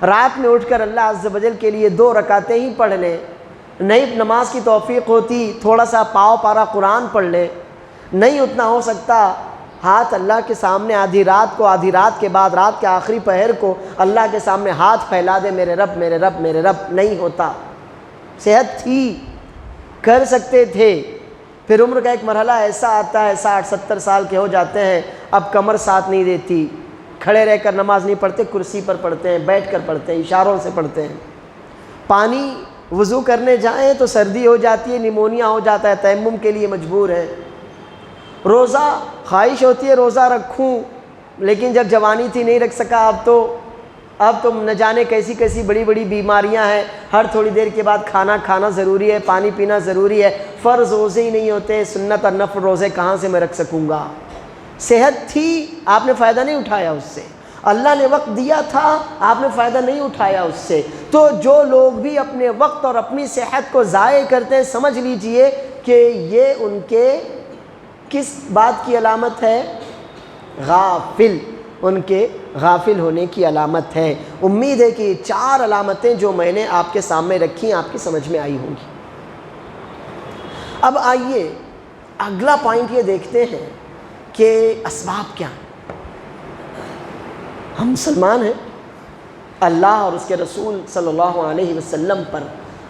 رات میں اٹھ کر اللہ عز و جل کے لیے 2 رکعتیں ہی پڑھ لیں، نہیں نماز کی توفیق ہوتی تھوڑا سا پاؤ پارا قرآن پڑھ لیں، نہیں اتنا ہو سکتا ہاتھ اللہ کے سامنے آدھی رات کو، آدھی رات کے بعد رات کے آخری پہر کو اللہ کے سامنے ہاتھ پھیلا دے، میرے رب میرے رب میرے رب، نہیں ہوتا۔ صحت تھی، کر سکتے تھے، پھر عمر کا ایک مرحلہ ایسا آتا ہے 60، 70 سال کے ہو جاتے ہیں، اب کمر ساتھ نہیں دیتی، کھڑے رہ کر نماز نہیں پڑھتے، کرسی پر پڑھتے ہیں، بیٹھ کر پڑھتے ہیں، اشاروں سے پڑھتے ہیں، پانی وضو کرنے جائیں تو سردی ہو جاتی ہے، نیمونیا ہو جاتا ہے، تیمم کے لیے مجبور ہے، روزہ خواہش ہوتی ہے روزہ رکھوں، لیکن جب جوانی تھی نہیں رکھ سکا، اب تو نہ جانے کیسی کیسی بڑی بڑی بیماریاں ہیں، ہر تھوڑی دیر کے بعد کھانا ضروری ہے، پانی پینا ضروری ہے، فرض روزے ہی نہیں ہوتے، سنت اور نفل روزے کہاں سے میں رکھ سکوں گا؟ صحت تھی، آپ نے فائدہ نہیں اٹھایا اس سے، اللہ نے وقت دیا تھا، آپ نے فائدہ نہیں اٹھایا اس سے۔ تو جو لوگ بھی اپنے وقت اور اپنی صحت کو ضائع کرتے ہیں، سمجھ لیجئے کہ یہ ان کے کس بات کی علامت ہے؟ غافل، ان کے غافل ہونے کی علامت ہے۔ امید ہے کہ یہ 4 علامتیں جو میں نے آپ کے سامنے رکھی آپ کی سمجھ میں آئی ہوں گی۔ اب آئیے اگلا پوائنٹ یہ دیکھتے ہیں کہ اسباب کیا ہیں۔ ہم مسلمان ہیں، اللہ اور اس کے رسول صلی اللہ علیہ وسلم پر،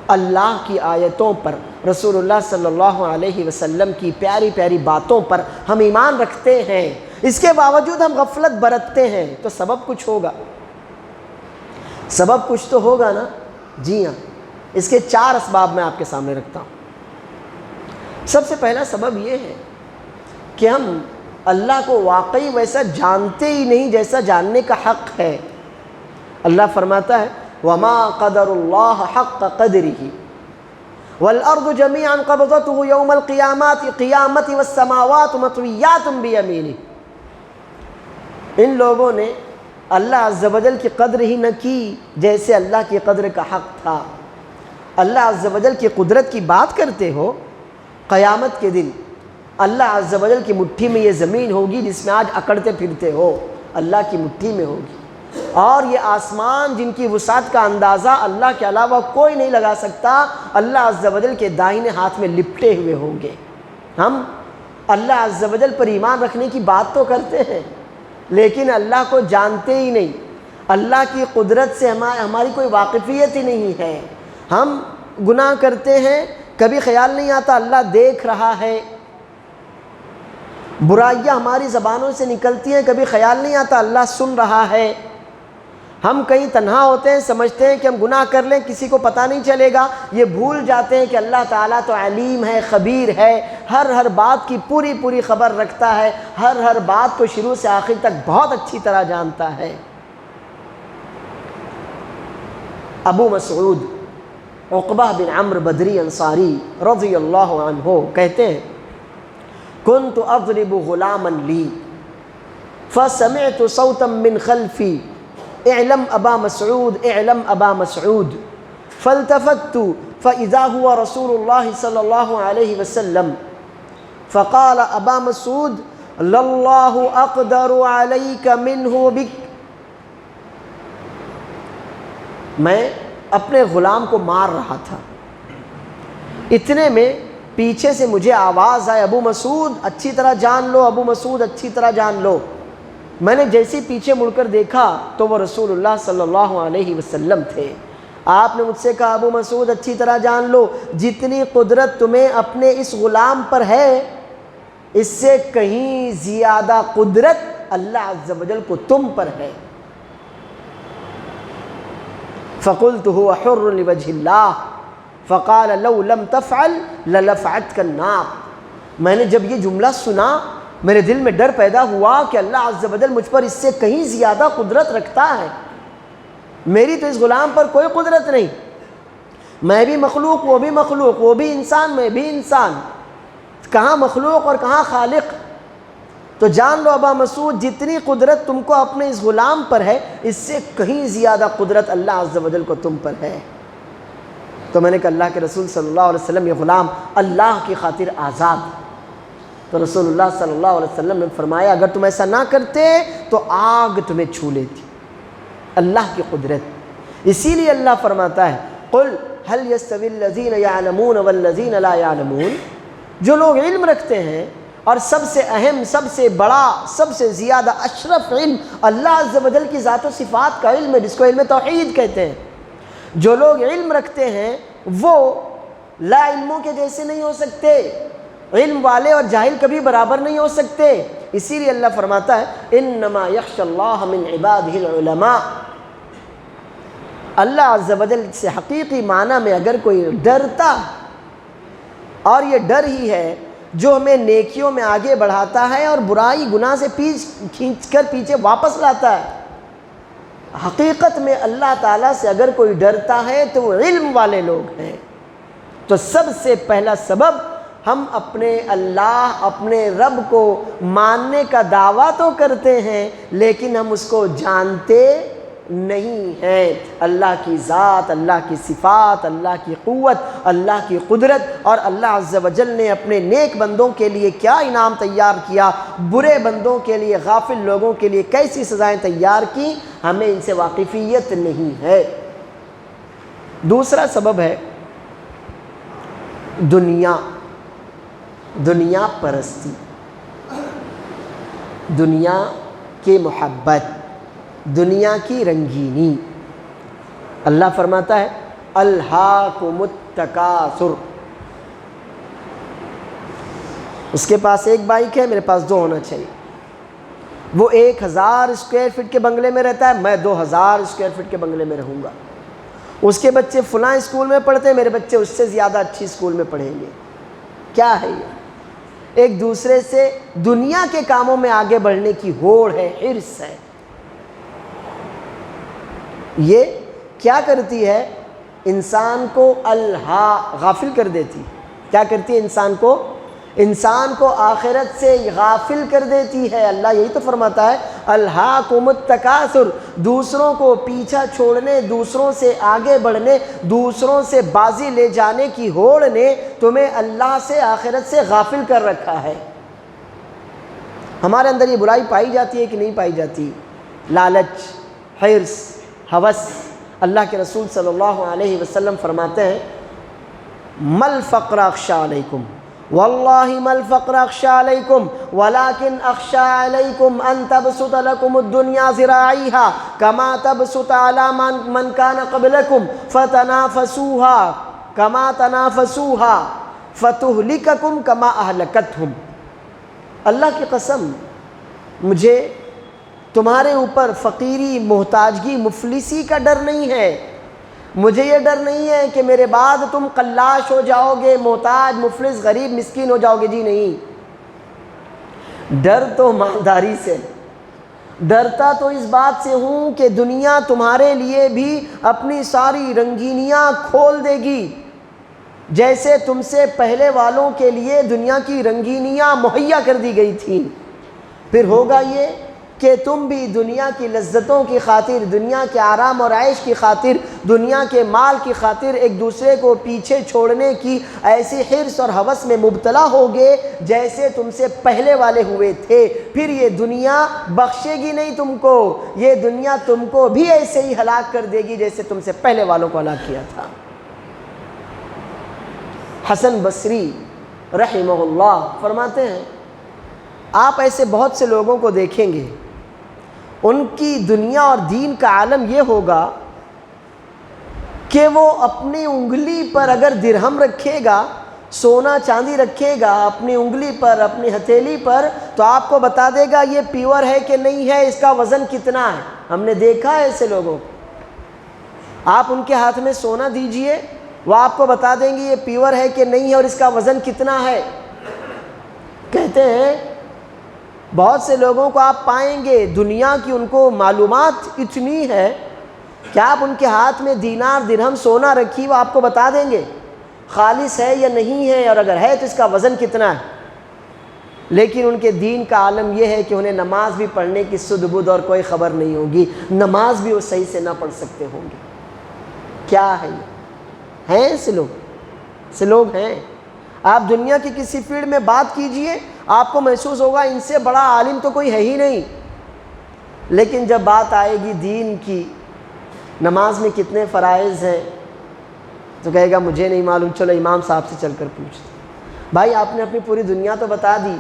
اللہ کی آیتوں پر، رسول اللہ صلی اللہ علیہ وسلم کی پیاری پیاری باتوں پر ہم ایمان رکھتے ہیں، اس کے باوجود ہم غفلت برتتے ہیں، تو سبب کچھ ہوگا، سبب کچھ تو ہوگا نا؟ جی ہاں، اس کے 4 اسباب میں آپ کے سامنے رکھتا ہوں۔ سب سے پہلا سبب یہ ہے کہ ہم اللہ کو واقعی ویسا جانتے ہی نہیں جیسا جاننے کا حق ہے۔ اللہ فرماتا ہے وَمَا قَدَرُ اللَّهَ حَقَّ قَدْرِهِ وَالْأَرْضُ جَمِيعًا قَبْضَتُهُ يَوْمَ الْقِيَامَةِ وَالسَّمَاوَاتُ مَطْوِيَّاتٌ بِيَمِينِهِ۔ ان لوگوں نے اللہ عز و جل کی قدر ہی نہ کی جیسے اللہ کی قدر کا حق تھا۔ اللہ عز و جل کی قدرت کی بات کرتے ہو، قیامت کے دن اللہ عز و جل کی مٹھی میں یہ زمین ہوگی جس میں آج اکڑتے پھرتے ہو، اللہ کی مٹھی میں ہوگی، اور یہ آسمان جن کی وسعت کا اندازہ اللہ کے علاوہ کوئی نہیں لگا سکتا، اللہ عز و جل کے دائنے ہاتھ میں لپٹے ہوئے ہوں گے۔ ہم اللہ عز و جل پر ایمان رکھنے کی بات تو کرتے ہیں، لیکن اللہ کو جانتے ہی نہیں، اللہ کی قدرت سے ہماری کوئی واقفیت ہی نہیں ہے۔ ہم گناہ کرتے ہیں کبھی خیال نہیں آتا اللہ دیکھ رہا ہے؟ برائیاں ہماری زبانوں سے نکلتی ہیں، کبھی خیال نہیں آتا اللہ سن رہا ہے؟ ہم کہیں تنہا ہوتے ہیں، سمجھتے ہیں کہ ہم گناہ کر لیں کسی کو پتہ نہیں چلے گا، یہ بھول جاتے ہیں کہ اللہ تعالیٰ تو علیم ہے، خبیر ہے، ہر بات کی پوری خبر رکھتا ہے، ہر بات کو شروع سے آخر تک بہت اچھی طرح جانتا ہے۔ ابو مسعود عقبہ بن عمرو بدری انصاری رضی اللہ عنہ کہتے ہیں كنت اضرب غلاما لی فسمعت صوتا من خلفی اعلم ابا مسعود اعلم ابا مسعود فالتفت فاذا هو رسول الله صلی اللہ علیہ وسلم فقال ابا مسعود للہ اقدر علیک منہ بک۔ میں اپنے غلام کو مار رہا تھا، اتنے میں پیچھے سے مجھے آواز آئے ابو مسعود اچھی طرح جان لو، ابو مسعود اچھی طرح جان لو۔ میں نے جیسے پیچھے مڑ کر دیکھا تو وہ رسول اللہ صلی اللہ علیہ وسلم تھے۔ آپ نے مجھ سے کہا ابو مسعود اچھی طرح جان لو، جتنی قدرت تمہیں اپنے اس غلام پر ہے اس سے کہیں زیادہ قدرت اللہ عز و جل کو تم پر ہے۔ فقلت هو حر لوجه اللہ فقال لو لم تفعل للفعتك النار۔ میں نے جب یہ جملہ سنا میرے دل میں ڈر پیدا ہوا کہ اللہ عز و جل مجھ پر اس سے کہیں زیادہ قدرت رکھتا ہے، میری تو اس غلام پر کوئی قدرت نہیں، میں بھی مخلوق وہ بھی مخلوق، وہ بھی انسان میں بھی انسان، کہاں مخلوق اور کہاں خالق؟ تو جان لو ابا مسعود جتنی قدرت تم کو اپنے اس غلام پر ہے اس سے کہیں زیادہ قدرت اللہ عز و جل کو تم پر ہے۔ تو میں نے کہا اللہ کے رسول صلی اللہ علیہ وسلم یہ غلام اللہ کی خاطر آزاد۔ تو رسول اللہ صلی اللہ علیہ وسلم نے فرمایا اگر تم ایسا نہ کرتے تو آگ تمہیں چھو لیتی۔ اللہ کی قدرت، اسی لیے اللہ فرماتا ہے قل هل يستوي الذين يعلمون والذين لا يعلمون، جو لوگ علم رکھتے ہیں اور سب سے اہم، سب سے بڑا، سب سے زیادہ اشرف علم اللہ عز و جل کی ذات و صفات کا علم ہے جس کو علم توحید کہتے ہیں، جو لوگ علم رکھتے ہیں وہ لا علموں کے جیسے نہیں ہو سکتے، علم والے اور جاہل کبھی برابر نہیں ہو سکتے۔ اسی لیے اللہ فرماتا ہے انما یخشی اللہ من عبادہ العلماء، اللہ عز و جل سے حقیقی معنی میں اگر کوئی ڈرتا اور یہ ڈر ہی ہے جو ہمیں نیکیوں میں آگے بڑھاتا ہے اور برائی گناہ سے کھینچ کر پیچھے واپس لاتا ہے، حقیقت میں اللہ تعالیٰ سے اگر کوئی ڈرتا ہے تو وہ علم والے لوگ ہیں۔ تو سب سے پہلا سبب ہم اپنے اللہ، اپنے رب کو ماننے کا دعویٰ تو کرتے ہیں لیکن ہم اس کو جانتے نہیں ہیں۔ اللہ کی ذات، اللہ کی صفات، اللہ کی قوت، اللہ کی قدرت، اور اللہ عز و جل نے اپنے نیک بندوں کے لیے کیا انعام تیار کیا، برے بندوں کے لیے، غافل لوگوں کے لیے کیسی سزائیں تیار کی، ہمیں ان سے واقفیت نہیں ہے۔ دوسرا سبب ہے دنیا پرستی، دنیا کی محبت، دنیا کی رنگینی۔ اللہ فرماتا ہے الہاکم التکاثر۔ اس کے پاس ایک بائک ہے، میرے پاس 2 ہونا چاہیے، وہ 1000 اسکوائر فٹ کے بنگلے میں رہتا ہے، میں 2000 اسکوائر فٹ کے بنگلے میں رہوں گا، اس کے بچے فلاں اسکول میں پڑھتے ہیں، میرے بچے اس سے زیادہ اچھی اسکول میں پڑھیں گے۔ کیا ہے یہ؟ ایک دوسرے سے دنیا کے کاموں میں آگے بڑھنے کی ہوڑ ہے، حرص ہے۔ یہ کیا کرتی ہے؟ انسان کو غافل کر دیتی۔ کیا کرتی ہے؟ انسان کو آخرت سے غافل کر دیتی ہے۔ اللہ یہی تو فرماتا ہے الہاکم التکاثر، دوسروں کو پیچھا چھوڑنے، دوسروں سے آگے بڑھنے، دوسروں سے بازی لے جانے کی ہوڑ نے تمہیں اللہ سے، آخرت سے غافل کر رکھا ہے۔ ہمارے اندر یہ برائی پائی جاتی ہے کہ نہیں پائی جاتی؟ لالچ، حرص، ہوس۔ اللہ کے رسول صلی اللہ علیہ وسلم فرماتے ہیں مل فقر اخشى علیکم، واللہ مل فقر اخشى علیکم ولكن اخشى علیکم ان تبسط لکم الدنیا ذراعیها كما تبسط على من كان قبلكم فتنافسوها کما تنافسوہا فتہلککم کما اہلکتہم۔ اللہ کی قسم مجھے تمہارے اوپر فقیری، محتاجگی، مفلسی کا ڈر نہیں ہے، مجھے یہ ڈر نہیں ہے کہ میرے بعد تم قلاش ہو جاؤ گے، محتاج، مفلس، غریب، مسکین ہو جاؤ گے، جی نہیں۔ ڈر تو مالداری سے، ڈرتا تو اس بات سے ہوں کہ دنیا تمہارے لیے بھی اپنی ساری رنگینیاں کھول دے گی، جیسے تم سے پہلے والوں کے لیے دنیا کی رنگینیاں مہیا کر دی گئی تھیں۔ پھر ہوگا یہ کہ تم بھی دنیا کی لذتوں کی خاطر، دنیا کے آرام اور عیش کی خاطر، دنیا کے مال کی خاطر ایک دوسرے کو پیچھے چھوڑنے کی ایسی حرص اور ہوس میں مبتلا ہوگے جیسے تم سے پہلے والے ہوئے تھے۔ پھر یہ دنیا بخشے گی نہیں تم کو، یہ دنیا تم کو بھی ایسے ہی ہلاک کر دے گی جیسے تم سے پہلے والوں کو ہلاک کیا تھا۔ حسن بصری رحمہ اللہ فرماتے ہیں آپ ایسے بہت سے لوگوں کو دیکھیں گے، ان کی دنیا اور دین کا عالم یہ ہوگا کہ وہ اپنی انگلی پر اگر درہم رکھے گا، سونا چاندی رکھے گا اپنی انگلی پر، اپنی ہتھیلی پر، تو آپ کو بتا دے گا یہ پیور ہے کہ نہیں ہے، اس کا وزن کتنا ہے۔ ہم نے دیکھا ہے ایسے لوگوں کو، آپ ان کے ہاتھ میں سونا دیجئے، وہ آپ کو بتا دیں گے یہ پیور ہے کہ نہیں ہے اور اس کا وزن کتنا ہے۔ کہتے ہیں بہت سے لوگوں کو آپ پائیں گے دنیا کی ان کو معلومات اتنی ہے کہ آپ ان کے ہاتھ میں دینار، درہم، سونا رکھی، وہ آپ کو بتا دیں گے خالص ہے یا نہیں ہے، اور اگر ہے تو اس کا وزن کتنا ہے۔ لیکن ان کے دین کا عالم یہ ہے کہ انہیں نماز بھی پڑھنے کی سدھ بدھ اور کوئی خبر نہیں ہوگی، نماز بھی وہ صحیح سے نہ پڑھ سکتے ہوں گے۔ کیا ہے یہ؟ ہیں ایسے لوگ ہیں۔ آپ دنیا کی کسی فیلڈ میں بات کیجئے، آپ کو محسوس ہوگا ان سے بڑا عالم تو کوئی ہے ہی نہیں، لیکن جب بات آئے گی دین کی، نماز میں کتنے فرائض ہیں، تو کہے گا مجھے نہیں معلوم، چلو امام صاحب سے چل کر پوچھتے۔ بھائی آپ نے اپنی پوری دنیا تو بتا دی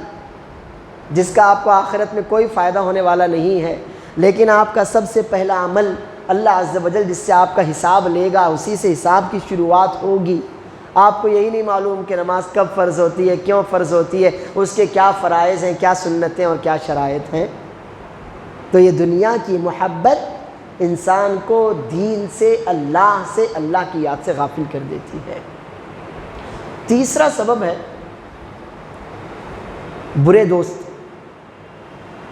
جس کا آپ کو آخرت میں کوئی فائدہ ہونے والا نہیں ہے، لیکن آپ کا سب سے پہلا عمل اللہ عز و جل جس سے آپ کا حساب لے گا، اسی سے حساب کی شروعات ہوگی۔ آپ کو یہی نہیں معلوم کہ نماز کب فرض ہوتی ہے، کیوں فرض ہوتی ہے، اس کے کیا فرائض ہیں، کیا سنتیں اور کیا شرائط ہیں۔ تو یہ دنیا کی محبت انسان کو دین سے، اللہ کی یاد سے غافل کر دیتی ہے۔ تیسرا سبب ہے برے دوست۔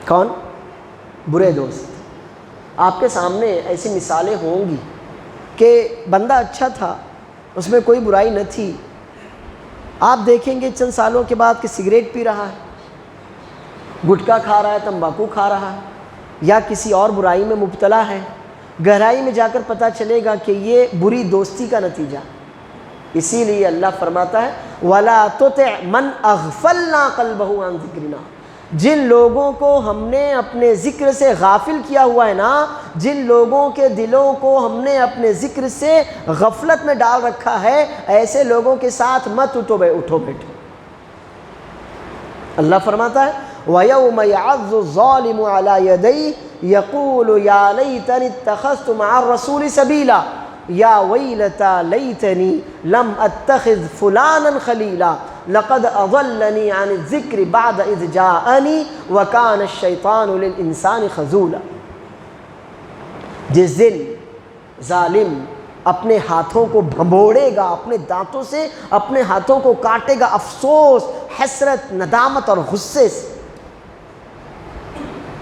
کون؟ برے دوست۔ آپ کے سامنے ایسی مثالیں ہوں گی کہ بندہ اچھا تھا، اس میں کوئی برائی نہ تھی، آپ دیکھیں گے چند سالوں کے بعد کہ سگریٹ پی رہا ہے، گٹکا کھا رہا ہے، تمباکو کھا رہا ہے، یا کسی اور برائی میں مبتلا ہے۔ گہرائی میں جا کر پتہ چلے گا کہ یہ بری دوستی کا نتیجہ۔ اسی لیے اللہ فرماتا ہے وَلَا تُطِعْ مَنْ أَغْفَلْنَا قَلْبَهُ عَنْ ذِكْرِنَا۔ جن لوگوں کو ہم نے اپنے ذکر سے غافل کیا ہوا ہے نا، جن لوگوں کے دلوں کو ہم نے اپنے ذکر سے غفلت میں ڈال رکھا ہے، ایسے لوگوں کے ساتھ مت اٹھو بیٹھو۔ اللہ فرماتا ہے وَيَوْمَ يَعَضُّ الظَّالِمُ عَلَى يَدَيْهِ يَقُولُ يَا لَيْتَنِي اتَّخَذْتُ مَعَ الرَّسُولِ سَبِيلًا یا ویلتا لیتنی لم اتخذ فلانا خلیلا لقد اضلنی عن الذکر بعد اذ جاءنی وکان الشیطان للانسان خذولا۔ جس دن ظالم اپنے ہاتھوں کو بھنبوڑے گا، اپنے دانتوں سے اپنے ہاتھوں کو کاٹے گا، افسوس، حسرت، ندامت اور غصے سے،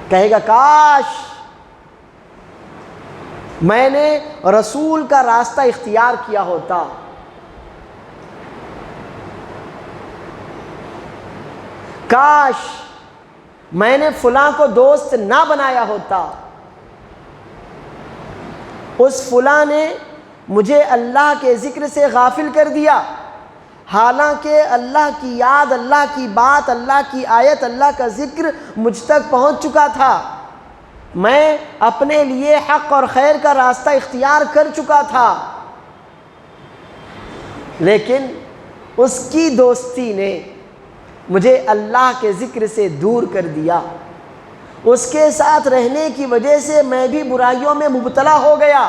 کہے گا کاش میں نے رسول کا راستہ اختیار کیا ہوتا، کاش میں نے فلاں کو دوست نہ بنایا ہوتا، اس فلاں نے مجھے اللہ کے ذکر سے غافل کر دیا، حالانکہ اللہ کی یاد، اللہ کی بات، اللہ کی آیت، اللہ کا ذکر مجھ تک پہنچ چکا تھا، میں اپنے لیے حق اور خیر کا راستہ اختیار کر چکا تھا، لیکن اس کی دوستی نے مجھے اللہ کے ذکر سے دور کر دیا، اس کے ساتھ رہنے کی وجہ سے میں بھی برائیوں میں مبتلا ہو گیا،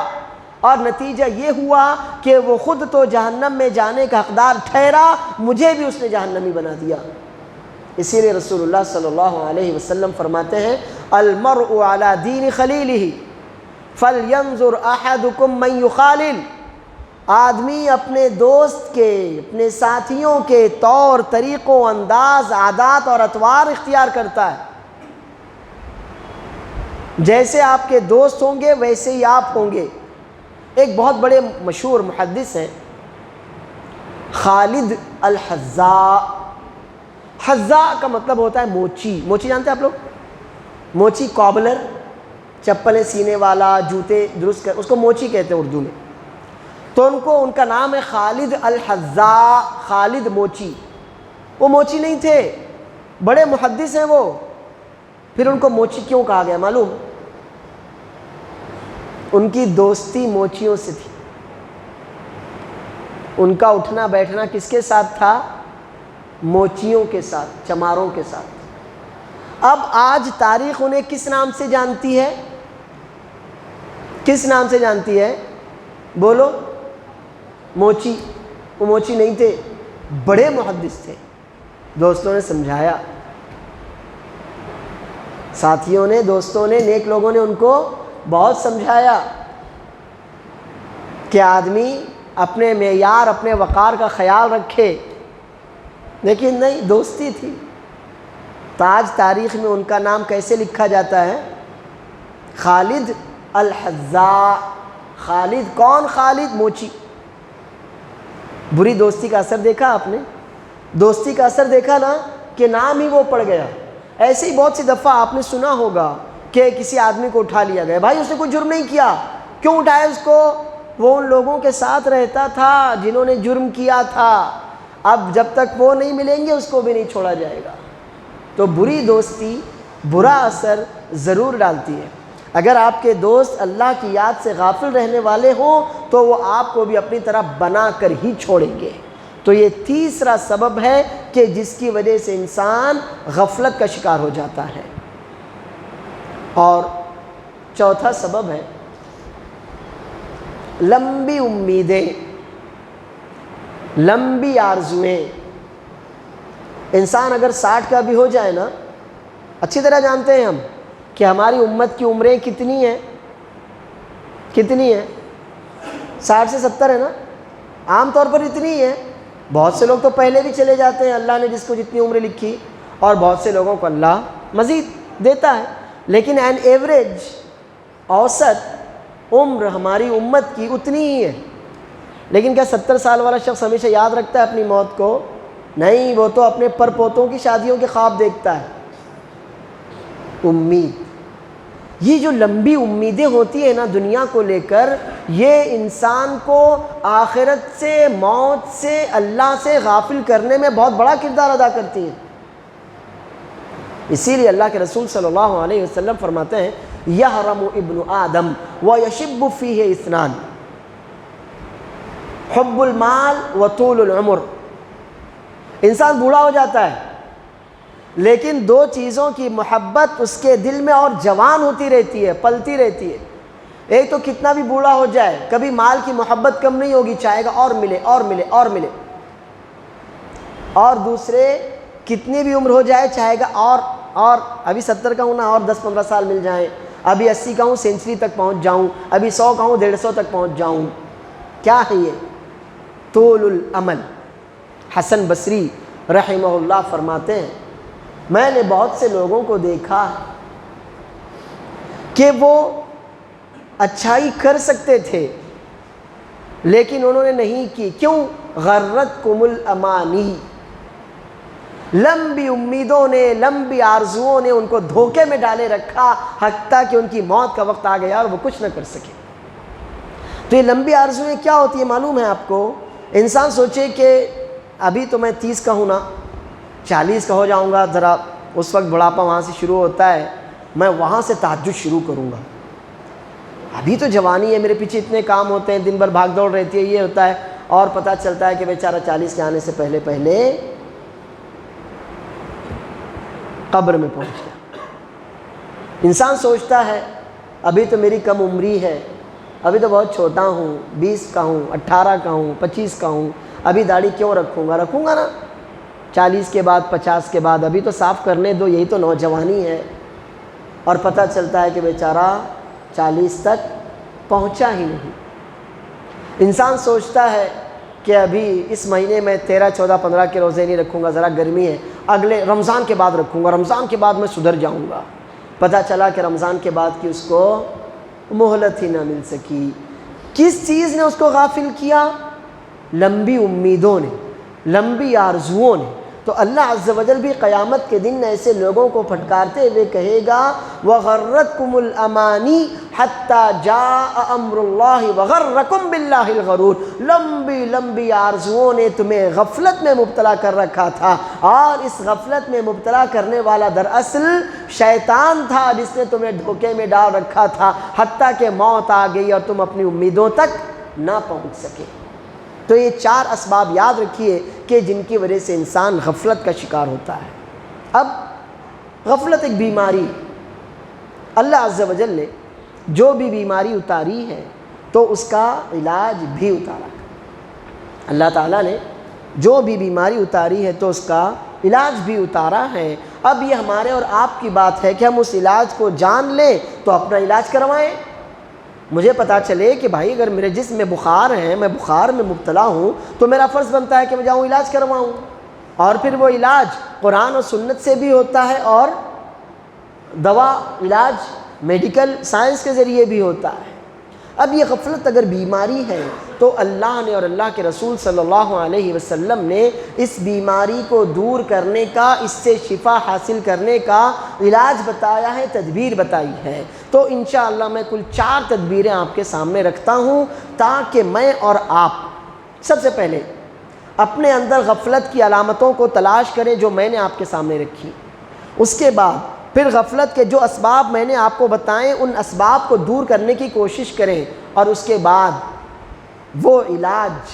اور نتیجہ یہ ہوا کہ وہ خود تو جہنم میں جانے کا حقدار ٹھہرا، مجھے بھی اس نے جہنمی بنا دیا۔ اسی لیے رسول اللہ صلی اللہ علیہ وسلم فرماتے ہیں المرء علی دین خلیلہ فلینظر احدکم من یخالل، آدمی اپنے دوست کے، اپنے ساتھیوں کے طور طریقوں، انداز، عادات اور اطوار اختیار کرتا ہے۔ جیسے آپ کے دوست ہوں گے ویسے ہی آپ ہوں گے۔ ایک بہت بڑے مشہور محدث ہیں خالد الحذاء۔ حذاء کا مطلب ہوتا ہے موچی۔ موچی جانتے ہیں آپ لوگ؟ موچی کابلر، چپلیں سینے والا، جوتے درست کر، اس کو موچی کہتے ہیں اردو میں۔ تو ان کا نام ہے خالد الحذاء، خالد موچی۔ وہ موچی نہیں تھے، بڑے محدث ہیں وہ۔ پھر ان کو موچی کیوں کہا گیا معلوم؟ ان کی دوستی موچیوں سے تھی۔ ان کا اٹھنا بیٹھنا کس کے ساتھ تھا؟ موچیوں کے ساتھ، چماروں کے ساتھ۔ اب آج تاریخ انہیں کس نام سے جانتی ہے؟ کس نام سے جانتی ہے؟ بولو۔ موچی۔ وہ موچی نہیں تھے، بڑے محدث تھے۔ دوستوں نے سمجھایا، ساتھیوں نے، دوستوں نے، نیک لوگوں نے ان کو بہت سمجھایا کہ آدمی اپنے معیار، اپنے وقار کا خیال رکھے، لیکن نہیں، دوستی تھی۔ تاج تاریخ میں ان کا نام کیسے لکھا جاتا ہے؟ خالد الحذاء۔ خالد کون؟ خالد موچی۔ بری دوستی کا اثر دیکھا آپ نے؟ دوستی کا اثر دیکھا نا کہ نام ہی وہ پڑ گیا۔ ایسے ہی بہت سی دفعہ آپ نے سنا ہوگا کہ کسی آدمی کو اٹھا لیا گیا، بھائی اس نے کوئی جرم نہیں کیا، کیوں اٹھایا اس کو؟ وہ ان لوگوں کے ساتھ رہتا تھا جنہوں نے جرم کیا تھا، اب جب تک وہ نہیں ملیں گے اس کو بھی نہیں چھوڑا جائے گا۔ تو بری دوستی برا اثر ضرور ڈالتی ہے۔ اگر آپ کے دوست اللہ کی یاد سے غافل رہنے والے ہوں تو وہ آپ کو بھی اپنی طرح بنا کر ہی چھوڑیں گے۔ تو یہ تیسرا سبب ہے کہ جس کی وجہ سے انسان غفلت کا شکار ہو جاتا ہے۔ اور چوتھا سبب ہے لمبی امیدیں، لمبی آرزویں۔ انسان اگر 60 کا بھی ہو جائے نا، اچھی طرح جانتے ہیں ہم کہ ہماری امت کی عمریں کتنی ہیں؟ کتنی ہیں؟ 60 سے 70 ہے نا، عام طور پر اتنی ہی ہے۔ بہت سے لوگ تو پہلے بھی چلے جاتے ہیں، اللہ نے جس کو جتنی عمریں لکھی، اور بہت سے لوگوں کو اللہ مزید دیتا ہے، لیکن این ایوریج، اوسط عمر ہماری امت کی اتنی ہی ہے۔ لیکن کیا 70 سال والا شخص ہمیشہ یاد رکھتا ہے اپنی موت کو؟ نہیں، وہ تو اپنے پر پوتوں کی شادیوں کے خواب دیکھتا ہے۔ امید، یہ جو لمبی امیدیں ہوتی ہیں نا دنیا کو لے کر، یہ انسان کو آخرت سے، موت سے، اللہ سے غافل کرنے میں بہت بڑا کردار ادا کرتی ہیں۔ اسی لیے اللہ کے رسول صلی اللہ علیہ وسلم فرماتے ہیں یحرم ابن آدم ویشب فیہ اثنان، حب المال وطول العمر۔ انسان بوڑھا ہو جاتا ہے لیکن دو چیزوں کی محبت اس کے دل میں اور جوان ہوتی رہتی ہے، پلتی رہتی ہے۔ ایک تو کتنا بھی بوڑھا ہو جائے کبھی مال کی محبت کم نہیں ہوگی، چاہے گا اور ملے اور ملے اور ملے۔ اور دوسرے کتنی بھی عمر ہو جائے چاہے گا اور ابھی 70 کا ہوں نا، اور 10-15 سال مل جائیں، ابھی 80 کا ہوں سینچری تک پہنچ جاؤں، ابھی 100 کا ہوں 150 تک پہنچ جاؤں۔ کیا ہے یہ؟ طول الامل۔ حسن بصری رحمہ اللہ فرماتے ہیں میں نے بہت سے لوگوں کو دیکھا کہ وہ اچھائی کر سکتے تھے لیکن انہوں نے نہیں کی۔ کیوں؟ غرتکم الامانی، لمبی امیدوں نے، لمبی آرزوؤں نے ان کو دھوکے میں ڈالے رکھا، حتیٰ کہ ان کی موت کا وقت آ گیا اور وہ کچھ نہ کر سکے۔ تو یہ لمبی آرزویں کیا ہوتی ہیں معلوم ہے آپ کو؟ انسان سوچے کہ ابھی تو میں 30 کا ہوں نا، 40 کا ہو جاؤں گا، ذرا اس وقت بڑھاپا وہاں سے شروع ہوتا ہے، میں وہاں سے تہجد شروع کروں گا۔ ابھی تو جوانی ہے، میرے پیچھے اتنے کام ہوتے ہیں، دن بھر بھاگ دوڑ رہتی ہے، یہ ہوتا ہے، اور پتہ چلتا ہے کہ بیچارہ 40 کے آنے سے پہلے پہلے قبر میں پہنچ گیا۔ انسان سوچتا ہے ابھی تو میری کم عمری ہے، ابھی تو بہت چھوٹا ہوں، 20 کا ہوں، 18 کا ہوں، 25 کا ہوں، ابھی داڑھی کیوں رکھوں گا نا 40 کے بعد 50 کے بعد، ابھی تو صاف کرنے دو، یہی تو نوجوانی ہے۔ اور پتہ چلتا ہے کہ بیچارہ 40 تک پہنچا ہی نہیں۔ انسان سوچتا ہے کہ ابھی اس مہینے میں 13، 14، 15 کے روزے نہیں رکھوں گا، ذرا گرمی ہے، اگلے رمضان کے بعد رکھوں گا، رمضان کے بعد میں سدھر جاؤں گا۔ پتہ چلا کہ رمضان کے بعد کی اس کو مہلت ہی نہ مل سکی۔ کس چیز نے اس کو غافل کیا؟ لمبی امیدوں نے، لمبی آرزوؤں نے۔ تو اللہ عز و جل بھی قیامت کے دن ایسے لوگوں کو پھٹکارتے ہوئے کہے گا وَغَرَّتْكُمُ الْأَمَانِي حَتَّى جَاءَ أَمْرُ اللَّهِ وَغَرَّكُمْ بِاللَّهِ الْغَرُورُ۔ لمبی لمبی آرزوؤں نے تمہیں غفلت میں مبتلا کر رکھا تھا، اور اس غفلت میں مبتلا کرنے والا دراصل شیطان تھا جس نے تمہیں دھوکے میں ڈال رکھا تھا، حتیٰ کہ موت آ گئی اور تم اپنی امیدوں تک نہ پہنچ سکے۔ تو یہ 4 اسباب یاد رکھیے کہ جن کی وجہ سے انسان غفلت کا شکار ہوتا ہے۔ اب غفلت ایک بیماری، اللہ عز و جل نے جو بھی بیماری اتاری ہے تو اس کا علاج بھی اتارا ہے۔ اللہ تعالیٰ نے جو بھی بیماری اتاری ہے تو اس کا علاج بھی اتارا ہے۔ اب یہ ہمارے اور آپ کی بات ہے کہ ہم اس علاج کو جان لیں تو اپنا علاج کروائیں۔ مجھے پتہ چلے کہ بھائی اگر میرے جسم میں بخار ہے، میں بخار میں مبتلا ہوں، تو میرا فرض بنتا ہے کہ میں جاؤں علاج کرواؤں، اور پھر وہ علاج قرآن و سنت سے بھی ہوتا ہے اور دوا علاج میڈیکل سائنس کے ذریعے بھی ہوتا ہے۔ اب یہ غفلت اگر بیماری ہے تو اللہ نے اور اللہ کے رسول صلی اللہ علیہ وسلم نے اس بیماری کو دور کرنے کا، اس سے شفا حاصل کرنے کا علاج بتایا ہے، تدبیر بتائی ہے۔ تو انشاءاللہ میں کل 4 تدبیریں آپ کے سامنے رکھتا ہوں تاکہ میں اور آپ سب سے پہلے اپنے اندر غفلت کی علامتوں کو تلاش کریں جو میں نے آپ کے سامنے رکھی، اس کے بعد پھر غفلت کے جو اسباب میں نے آپ کو بتائیں ان اسباب کو دور کرنے کی کوشش کریں، اور اس کے بعد وہ علاج،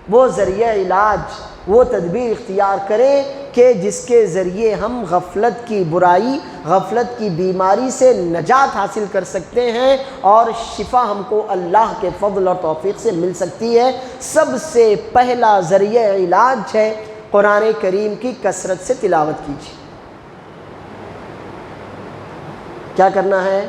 وہ ذریعہ علاج، وہ تدبیر اختیار کریں کہ جس کے ذریعے ہم غفلت کی برائی، غفلت کی بیماری سے نجات حاصل کر سکتے ہیں اور شفا ہم کو اللہ کے فضل اور توفیق سے مل سکتی ہے۔ سب سے پہلا ذریعہ علاج ہے قرآن کریم کی کثرت سے تلاوت کیجیے۔ کیا کرنا ہے؟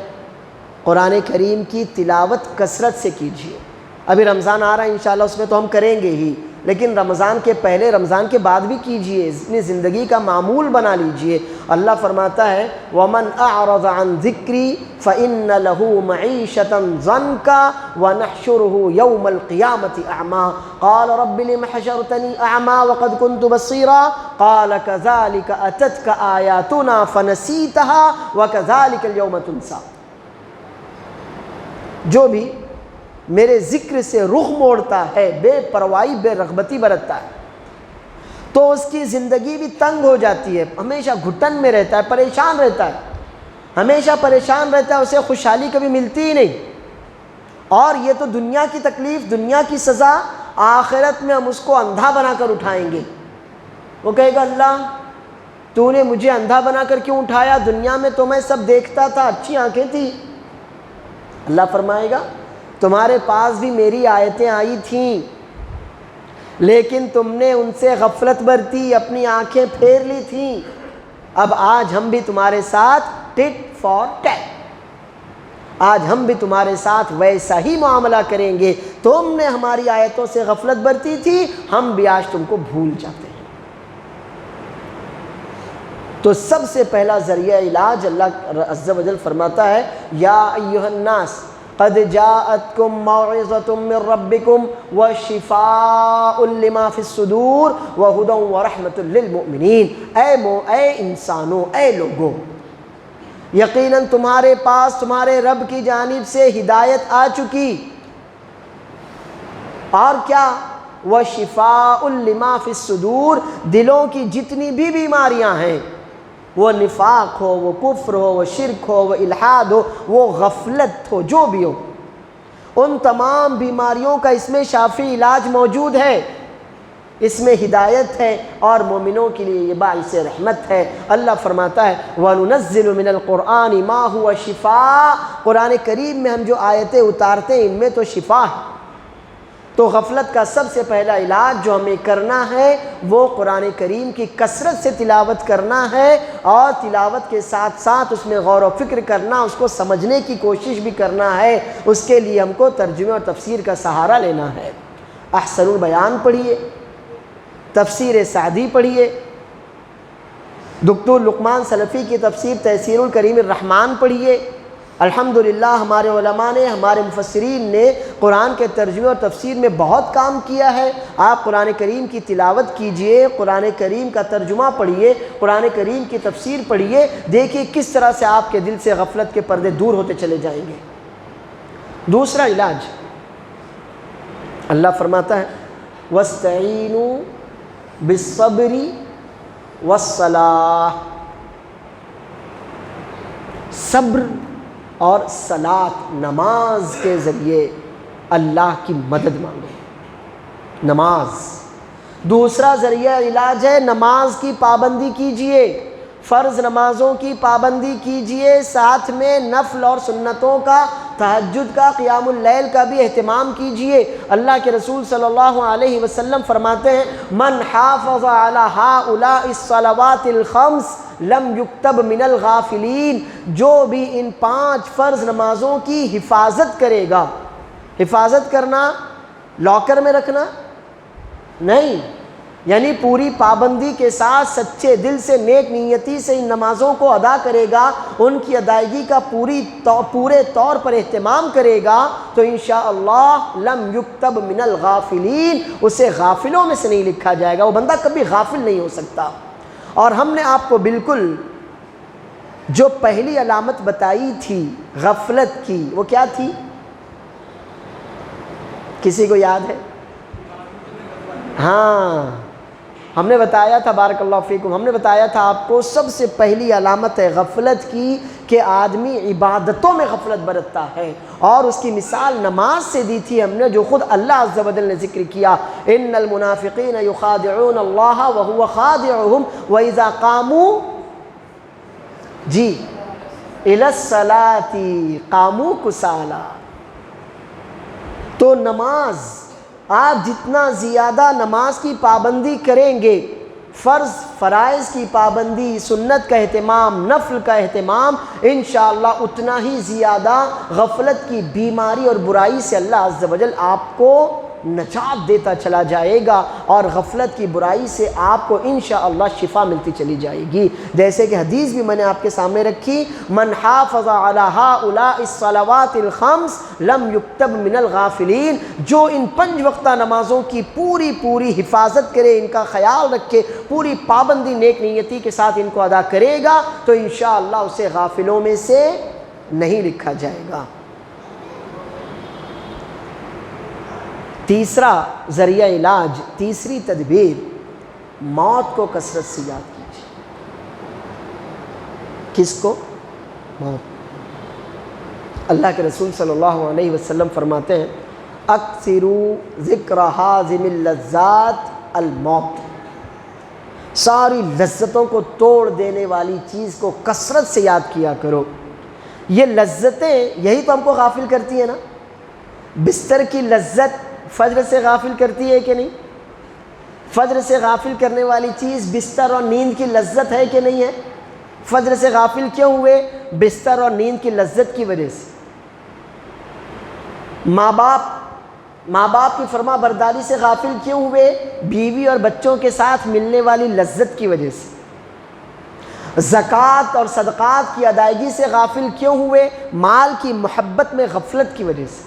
قرآن کریم کی تلاوت کثرت سے کیجیے۔ ابھی رمضان آ رہا ہے انشاءاللہ، اس میں تو ہم کریں گے ہی، لیکن رمضان کے پہلے، رمضان کے بعد بھی کیجیے، اپنی زندگی کا معمول بنا لیجیے۔ اللہ فرماتا ہے وَمَنْ أَعْرَضَ عَنْ ذِكْرِي فَإِنَّ لَهُ مَعِيشَةً ضَنْكًا وَنَحْشُرُهُ يَوْمَ الْقِيَامَةِ أَعْمَىٰ قَالَ رَبِّ لِمَ حَشَرْتَنِي أَعْمَىٰ وَقَدْ كُنْتُ بَصِيرًا قَالَ كَذَلِكَ أَتَتْكَ آيَاتُنَا فَنَسِيتَهَا وَكَذَلِكَ الْيَوْمَ تُنسَىٰ۔ جو بھی میرے ذکر سے رخ موڑتا ہے، بے پرواہی، بے رغبتی برتتا ہے، تو اس کی زندگی بھی تنگ ہو جاتی ہے، ہمیشہ گھٹن میں رہتا ہے، پریشان رہتا ہے، ہمیشہ پریشان رہتا ہے، اسے خوشحالی کبھی ملتی ہی نہیں۔ اور یہ تو دنیا کی تکلیف، دنیا کی سزا، آخرت میں ہم اس کو اندھا بنا کر اٹھائیں گے۔ وہ کہے گا اللہ تو نے مجھے اندھا بنا کر کیوں اٹھایا؟ دنیا میں تو میں سب دیکھتا تھا، اچھی آنکھیں تھی۔ اللہ فرمائے گا تمہارے پاس بھی میری آیتیں آئی تھیں، لیکن تم نے ان سے غفلت برتی، اپنی آنکھیں پھیر لی تھیں۔ اب آج ہم بھی تمہارے ساتھ ٹٹ فار ٹیٹ، آج ہم بھی تمہارے ساتھ ویسا ہی معاملہ کریں گے۔ تم نے ہماری آیتوں سے غفلت برتی تھی، ہم بھی آج تم کو بھول جاتے ہیں۔ تو سب سے پہلا ذریعہ علاج اللہ عز و جل فرماتا ہے یا ایھا الناس قد جاءتکم موعظۃ من ربکم وشفاء لما فی الصدور وہدی ورحمۃ للمؤمنین۔ اے انسانوں، اے لوگوں، یقیناً تمہارے پاس تمہارے رب کی جانب سے ہدایت آ چکی، اور کیا؟ وشفاء لما فی الصدور، دلوں کی جتنی بھی بیماریاں ہیں، وہ نفاق ہو، وہ کفر ہو، وہ شرک ہو، وہ الحاد ہو، وہ غفلت ہو، جو بھی ہو، ان تمام بیماریوں کا اس میں شافی علاج موجود ہے۔ اس میں ہدایت ہے اور مومنوں کے لیے یہ باعث رحمت ہے۔ اللہ فرماتا ہے وَنُنَزِّلُ مِنَ الْقُرْآنِ مَا هُوَ شِفَاءٌ، قرآن کریم میں ہم جو آیتیں اتارتے ہیں ان میں تو شفا ہے۔ تو غفلت کا سب سے پہلا علاج جو ہمیں کرنا ہے وہ قرآن کریم کی کثرت سے تلاوت کرنا ہے، اور تلاوت کے ساتھ ساتھ اس میں غور و فکر کرنا، اس کو سمجھنے کی کوشش بھی کرنا ہے۔ اس کے لیے ہم کو ترجمے اور تفسیر کا سہارا لینا ہے۔ احسن البیان پڑھیے، تفسیر سعدی پڑھیے، دکتور لقمان سلفی کی تفسیر تیسیر الکریم الرحمن پڑھیے۔ الحمدللہ ہمارے علماء نے، ہمارے مفسرین نے قرآن کے ترجمے اور تفسیر میں بہت کام کیا ہے۔ آپ قرآن کریم کی تلاوت کیجئے، قرآن کریم کا ترجمہ پڑھیے، قرآن کریم کی تفسیر پڑھیے، دیکھیے کس طرح سے آپ کے دل سے غفلت کے پردے دور ہوتے چلے جائیں گے۔ دوسرا علاج، اللہ فرماتا ہے وَاسْتَعِینُوا بِالصَّبْرِ وَالصَّلَاةِ، صبر اور صلاۃ، نماز کے ذریعے اللہ کی مدد مانگیں۔ نماز دوسرا ذریعہ علاج ہے، نماز کی پابندی کیجئے، فرض نمازوں کی پابندی کیجئے، ساتھ میں نفل اور سنتوں کا، تہجد کا، قیام اللیل کا بھی اہتمام کیجئے۔ اللہ کے رسول صلی اللہ علیہ وسلم فرماتے ہیں من حافظ علی ہؤلاء الصلوات الخمس لم یکتب من الغافلین، جو بھی ان 5 فرض نمازوں کی حفاظت کرے گا۔ حفاظت کرنا لاکر میں رکھنا نہیں، یعنی پوری پابندی کے ساتھ سچے دل سے نیک نیتی سے ان نمازوں کو ادا کرے گا، ان کی ادائیگی کا پورے طور پر اہتمام کرے گا، تو انشاءاللہ لم یکتب من الغافلین، اسے غافلوں میں سے نہیں لکھا جائے گا، وہ بندہ کبھی غافل نہیں ہو سکتا۔ اور ہم نے آپ کو بالکل جو پہلی علامت بتائی تھی غفلت کی، وہ کیا تھی؟ کسی کو یاد ہے؟ ہاں، ہم نے بتایا تھا، بارک اللہ فیکم، ہم نے بتایا تھا آپ کو سب سے پہلی علامت ہے غفلت کی کہ آدمی عبادتوں میں غفلت برتتا ہے، اور اس کی مثال نماز سے دی تھی ہم نے، جو خود اللہ عز و جل نے ذکر کیا ان المنافقین یخادعون اللہ وهو خادعهم واذا قاموا الی الصلاۃ قاموا کسالی۔ تو نماز آپ جتنا زیادہ نماز کی پابندی کریں گے، فرض فرائض کی پابندی، سنت کا اہتمام، نفل کا اہتمام، انشاءاللہ اتنا ہی زیادہ غفلت کی بیماری اور برائی سے اللہ عز و جل آپ کو نجات دیتا چلا جائے گا، اور غفلت کی برائی سے آپ کو انشاءاللہ شفا ملتی چلی جائے گی۔ جیسے کہ حدیث بھی میں نے آپ کے سامنے رکھی من حافظ علی ہؤلاء الصلوات الخمس لم یکتب من الغافلین، جو ان 5 وقتہ نمازوں کی پوری حفاظت کرے، ان کا خیال رکھے، پوری پابندی نیک نیتی کے ساتھ ان کو ادا کرے گا، تو انشاءاللہ اسے غافلوں میں سے نہیں لکھا جائے گا۔ تیسرا ذریعہ علاج، تیسری تدبیر، موت کو کثرت سے یاد کیجیے۔ کس کو؟ موت۔ اللہ کے رسول صلی اللہ علیہ وسلم فرماتے ہیں اکثروا ذکر حازم اللذات الموت، ساری لذتوں کو توڑ دینے والی چیز کو کثرت سے یاد کیا کرو۔ یہ لذتیں یہی تو ہم کو غافل کرتی ہیں نا۔ بستر کی لذت فجر سے غافل کرتی ہے کہ نہیں؟ فجر سے غافل کرنے والی چیز بستر اور نیند کی لذت ہے کہ نہیں ہے؟ فجر سے غافل کیوں ہوئے؟ بستر اور نیند کی لذت کی وجہ سے۔ ماں باپ کی فرما برداری سے غافل کیوں ہوئے؟ بیوی اور بچوں کے ساتھ ملنے والی لذت کی وجہ سے۔ زکوٰۃ اور صدقات کی ادائیگی سے غافل کیوں ہوئے؟ مال کی محبت میں غفلت کی وجہ سے۔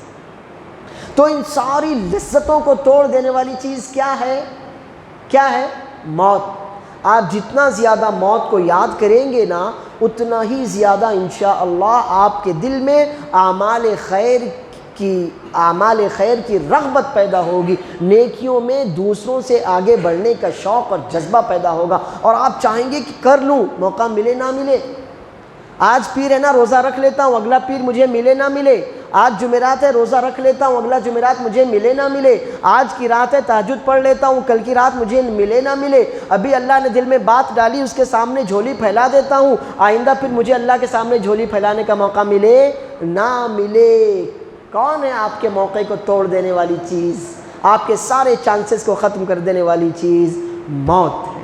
تو ان ساری لذتوں کو توڑ دینے والی چیز کیا ہے؟ کیا ہے؟ موت۔ آپ جتنا زیادہ موت کو یاد کریں گے نا، اتنا ہی زیادہ انشاءاللہ آپ کے دل میں اعمال خیر کی رغبت پیدا ہوگی، نیکیوں میں دوسروں سے آگے بڑھنے کا شوق اور جذبہ پیدا ہوگا، اور آپ چاہیں گے کہ کر لوں، موقع ملے نہ ملے۔ آج پیر ہے نا، روزہ رکھ لیتا ہوں، اگلا پیر مجھے ملے نہ ملے، آج جمعرات ہے روزہ رکھ لیتا ہوں، اگلا جمعرات مجھے ملے نہ ملے، آج کی رات ہے تہجد پڑھ لیتا ہوں، کل کی رات مجھے ملے نہ ملے، ابھی اللہ نے دل میں بات ڈالی اس کے سامنے جھولی پھیلا دیتا ہوں، آئندہ پھر مجھے اللہ کے سامنے جھولی پھیلانے کا موقع ملے نہ ملے۔ کون ہے آپ کے موقع کو توڑ دینے والی چیز، آپ کے سارے چانسز کو ختم کر دینے والی چیز؟ موت ہے۔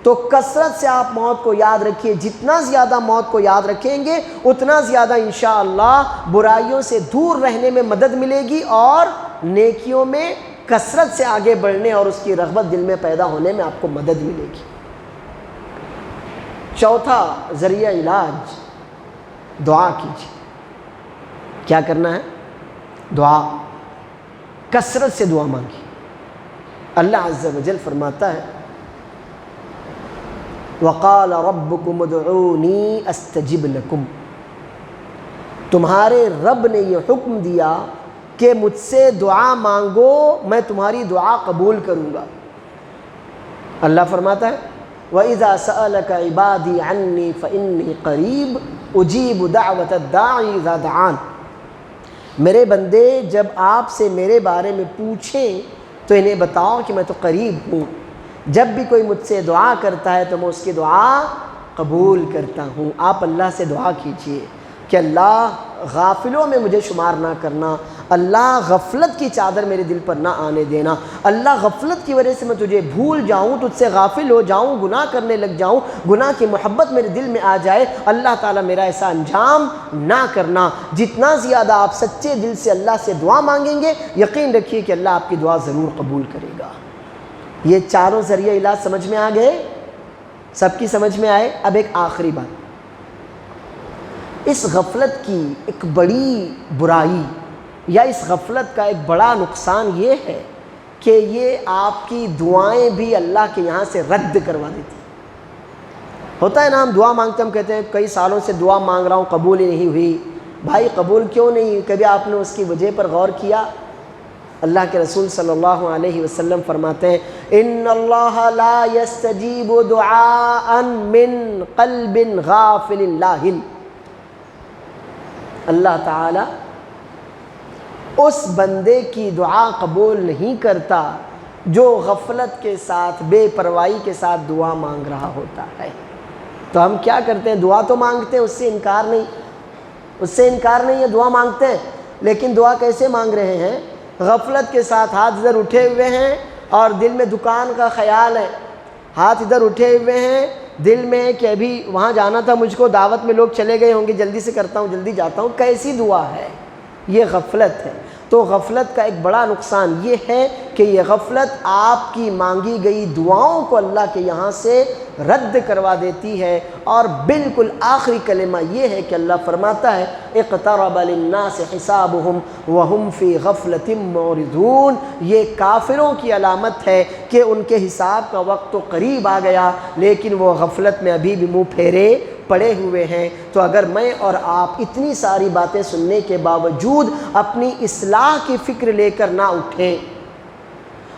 تو کثرت سے آپ موت کو یاد رکھیے، جتنا زیادہ موت کو یاد رکھیں گے اتنا زیادہ انشاءاللہ برائیوں سے دور رہنے میں مدد ملے گی اور نیکیوں میں کثرت سے آگے بڑھنے اور اس کی رغبت دل میں پیدا ہونے میں آپ کو مدد ملے گی۔ چوتھا ذریعہ علاج، دعا کیجیے۔ کیا کرنا ہے؟ دعا، کثرت سے دعا مانگی۔ اللہ عز و جل فرماتا ہے وَقَالَ رَبُّكُمُ ادْعُونِي أَسْتَجِبْ لَكُمْ، تمہارے رب نے یہ حکم دیا کہ مجھ سے دعا مانگو، میں تمہاری دعا قبول کروں گا۔ اللہ فرماتا ہے وَإِذَا سَأَلَكَ عِبَادِي عَنِّي فَإِنِّي قَرِيبٌ أُجِيبُ دَعْوَةَ الدَّاعِ إِذَا دَعَانِ، میرے بندے جب آپ سے میرے بارے میں پوچھیں تو انہیں بتاؤ کہ میں تو قریب ہوں، جب بھی کوئی مجھ سے دعا کرتا ہے تو میں اس کی دعا قبول کرتا ہوں۔ آپ اللہ سے دعا کیجئے کہ اللہ غافلوں میں مجھے شمار نہ کرنا، اللہ غفلت کی چادر میرے دل پر نہ آنے دینا، اللہ غفلت کی وجہ سے میں تجھے بھول جاؤں، تجھ سے غافل ہو جاؤں، گناہ کرنے لگ جاؤں، گناہ کی محبت میرے دل میں آ جائے، اللہ تعالیٰ میرا ایسا انجام نہ کرنا۔ جتنا زیادہ آپ سچے دل سے اللہ سے دعا مانگیں گے، یقین رکھیے کہ اللہ آپ کی دعا ضرور قبول کرے گا۔ یہ چاروں ذریعہ علاج سمجھ میں آ گئے؟ سب کی سمجھ میں آئے؟ اب ایک آخری بات، اس غفلت کی ایک بڑی برائی یا اس غفلت کا ایک بڑا نقصان یہ ہے کہ یہ آپ کی دعائیں بھی اللہ کے یہاں سے رد کروا دیتی ہیں۔ ہوتا ہے نا، ہم دعا مانگتے، ہم کہتے ہیں کئی سالوں سے دعا مانگ رہا ہوں قبول ہی نہیں ہوئی۔ بھائی قبول کیوں نہیں ہوئی؟ کبھی آپ نے اس کی وجہ پر غور کیا؟ اللہ کے رسول صلی اللہ علیہ وسلم فرماتے ہیں ان اللہ لا یستجیب دعاء من قلب غافل لاہن، اللہ تعالی اس بندے کی دعا قبول نہیں کرتا جو غفلت کے ساتھ، بے پرواہی کے ساتھ دعا مانگ رہا ہوتا ہے۔ تو ہم کیا کرتے ہیں؟ دعا تو مانگتے ہیں، اس سے انکار نہیں ہے، دعا مانگتے ہیں، لیکن دعا کیسے مانگ رہے ہیں؟ غفلت کے ساتھ ہاتھ ادھر اٹھے ہوئے ہیں اور دل میں دکان کا خیال ہے، ہاتھ ادھر اٹھے ہوئے ہیں دل میں کہ ابھی وہاں جانا تھا مجھ کو، دعوت میں لوگ چلے گئے ہوں گے، جلدی سے کرتا ہوں، جلدی جاتا ہوں۔ کیسی دعا ہے یہ؟ غفلت ہے۔ تو غفلت کا ایک بڑا نقصان یہ ہے کہ یہ غفلت آپ کی مانگی گئی دعاؤں کو اللہ کے یہاں سے رد کروا دیتی ہے۔ اور بالکل آخری کلمہ یہ ہے کہ اللہ فرماتا ہے اقترب للناس حسابهم وهم فی غفلۃ معرضون، یہ کافروں کی علامت ہے کہ ان کے حساب کا وقت تو قریب آ گیا لیکن وہ غفلت میں ابھی بھی منہ پھیرے پڑے ہوئے ہیں۔ تو اگر میں اور آپ اتنی ساری باتیں سننے کے باوجود اپنی اصلاح کی فکر لے کر نہ اٹھیں،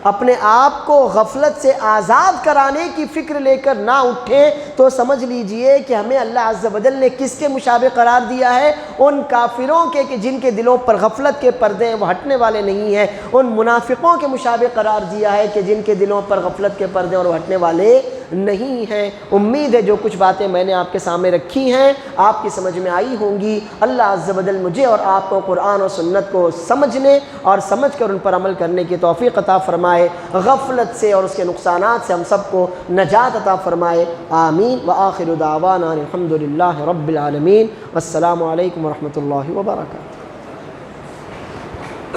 اپنے آپ کو غفلت سے آزاد کرانے کی فکر لے کر نہ اٹھیں، تو سمجھ لیجئے کہ ہمیں اللہ عز و جل نے کس کے مشابہ قرار دیا ہے؟ ان کافروں کے کہ جن کے دلوں پر غفلت کے پردے ہیں، وہ ہٹنے والے نہیں ہیں۔ ان منافقوں کے مشابہ قرار دیا ہے کہ جن کے دلوں پر غفلت کے پردے اور وہ ہٹنے والے نہیں ہیں۔ امید ہے جو کچھ باتیں میں نے آپ کے سامنے رکھی ہیں آپ کی سمجھ میں آئی ہوں گی۔ اللہ عز و جل مجھے اور آپ کو قرآن و سنت کو سمجھنے اور سمجھ کر ان پر عمل کرنے کی توفیق عطا فرمائے، غفلت سے اور اس کے نقصانات سے ہم سب کو نجات عطا فرمائے، آمین۔ وآخر دعوانا الحمد للہ رب العالمین، والسلام علیکم ورحمۃ اللہ وبرکاتہ۔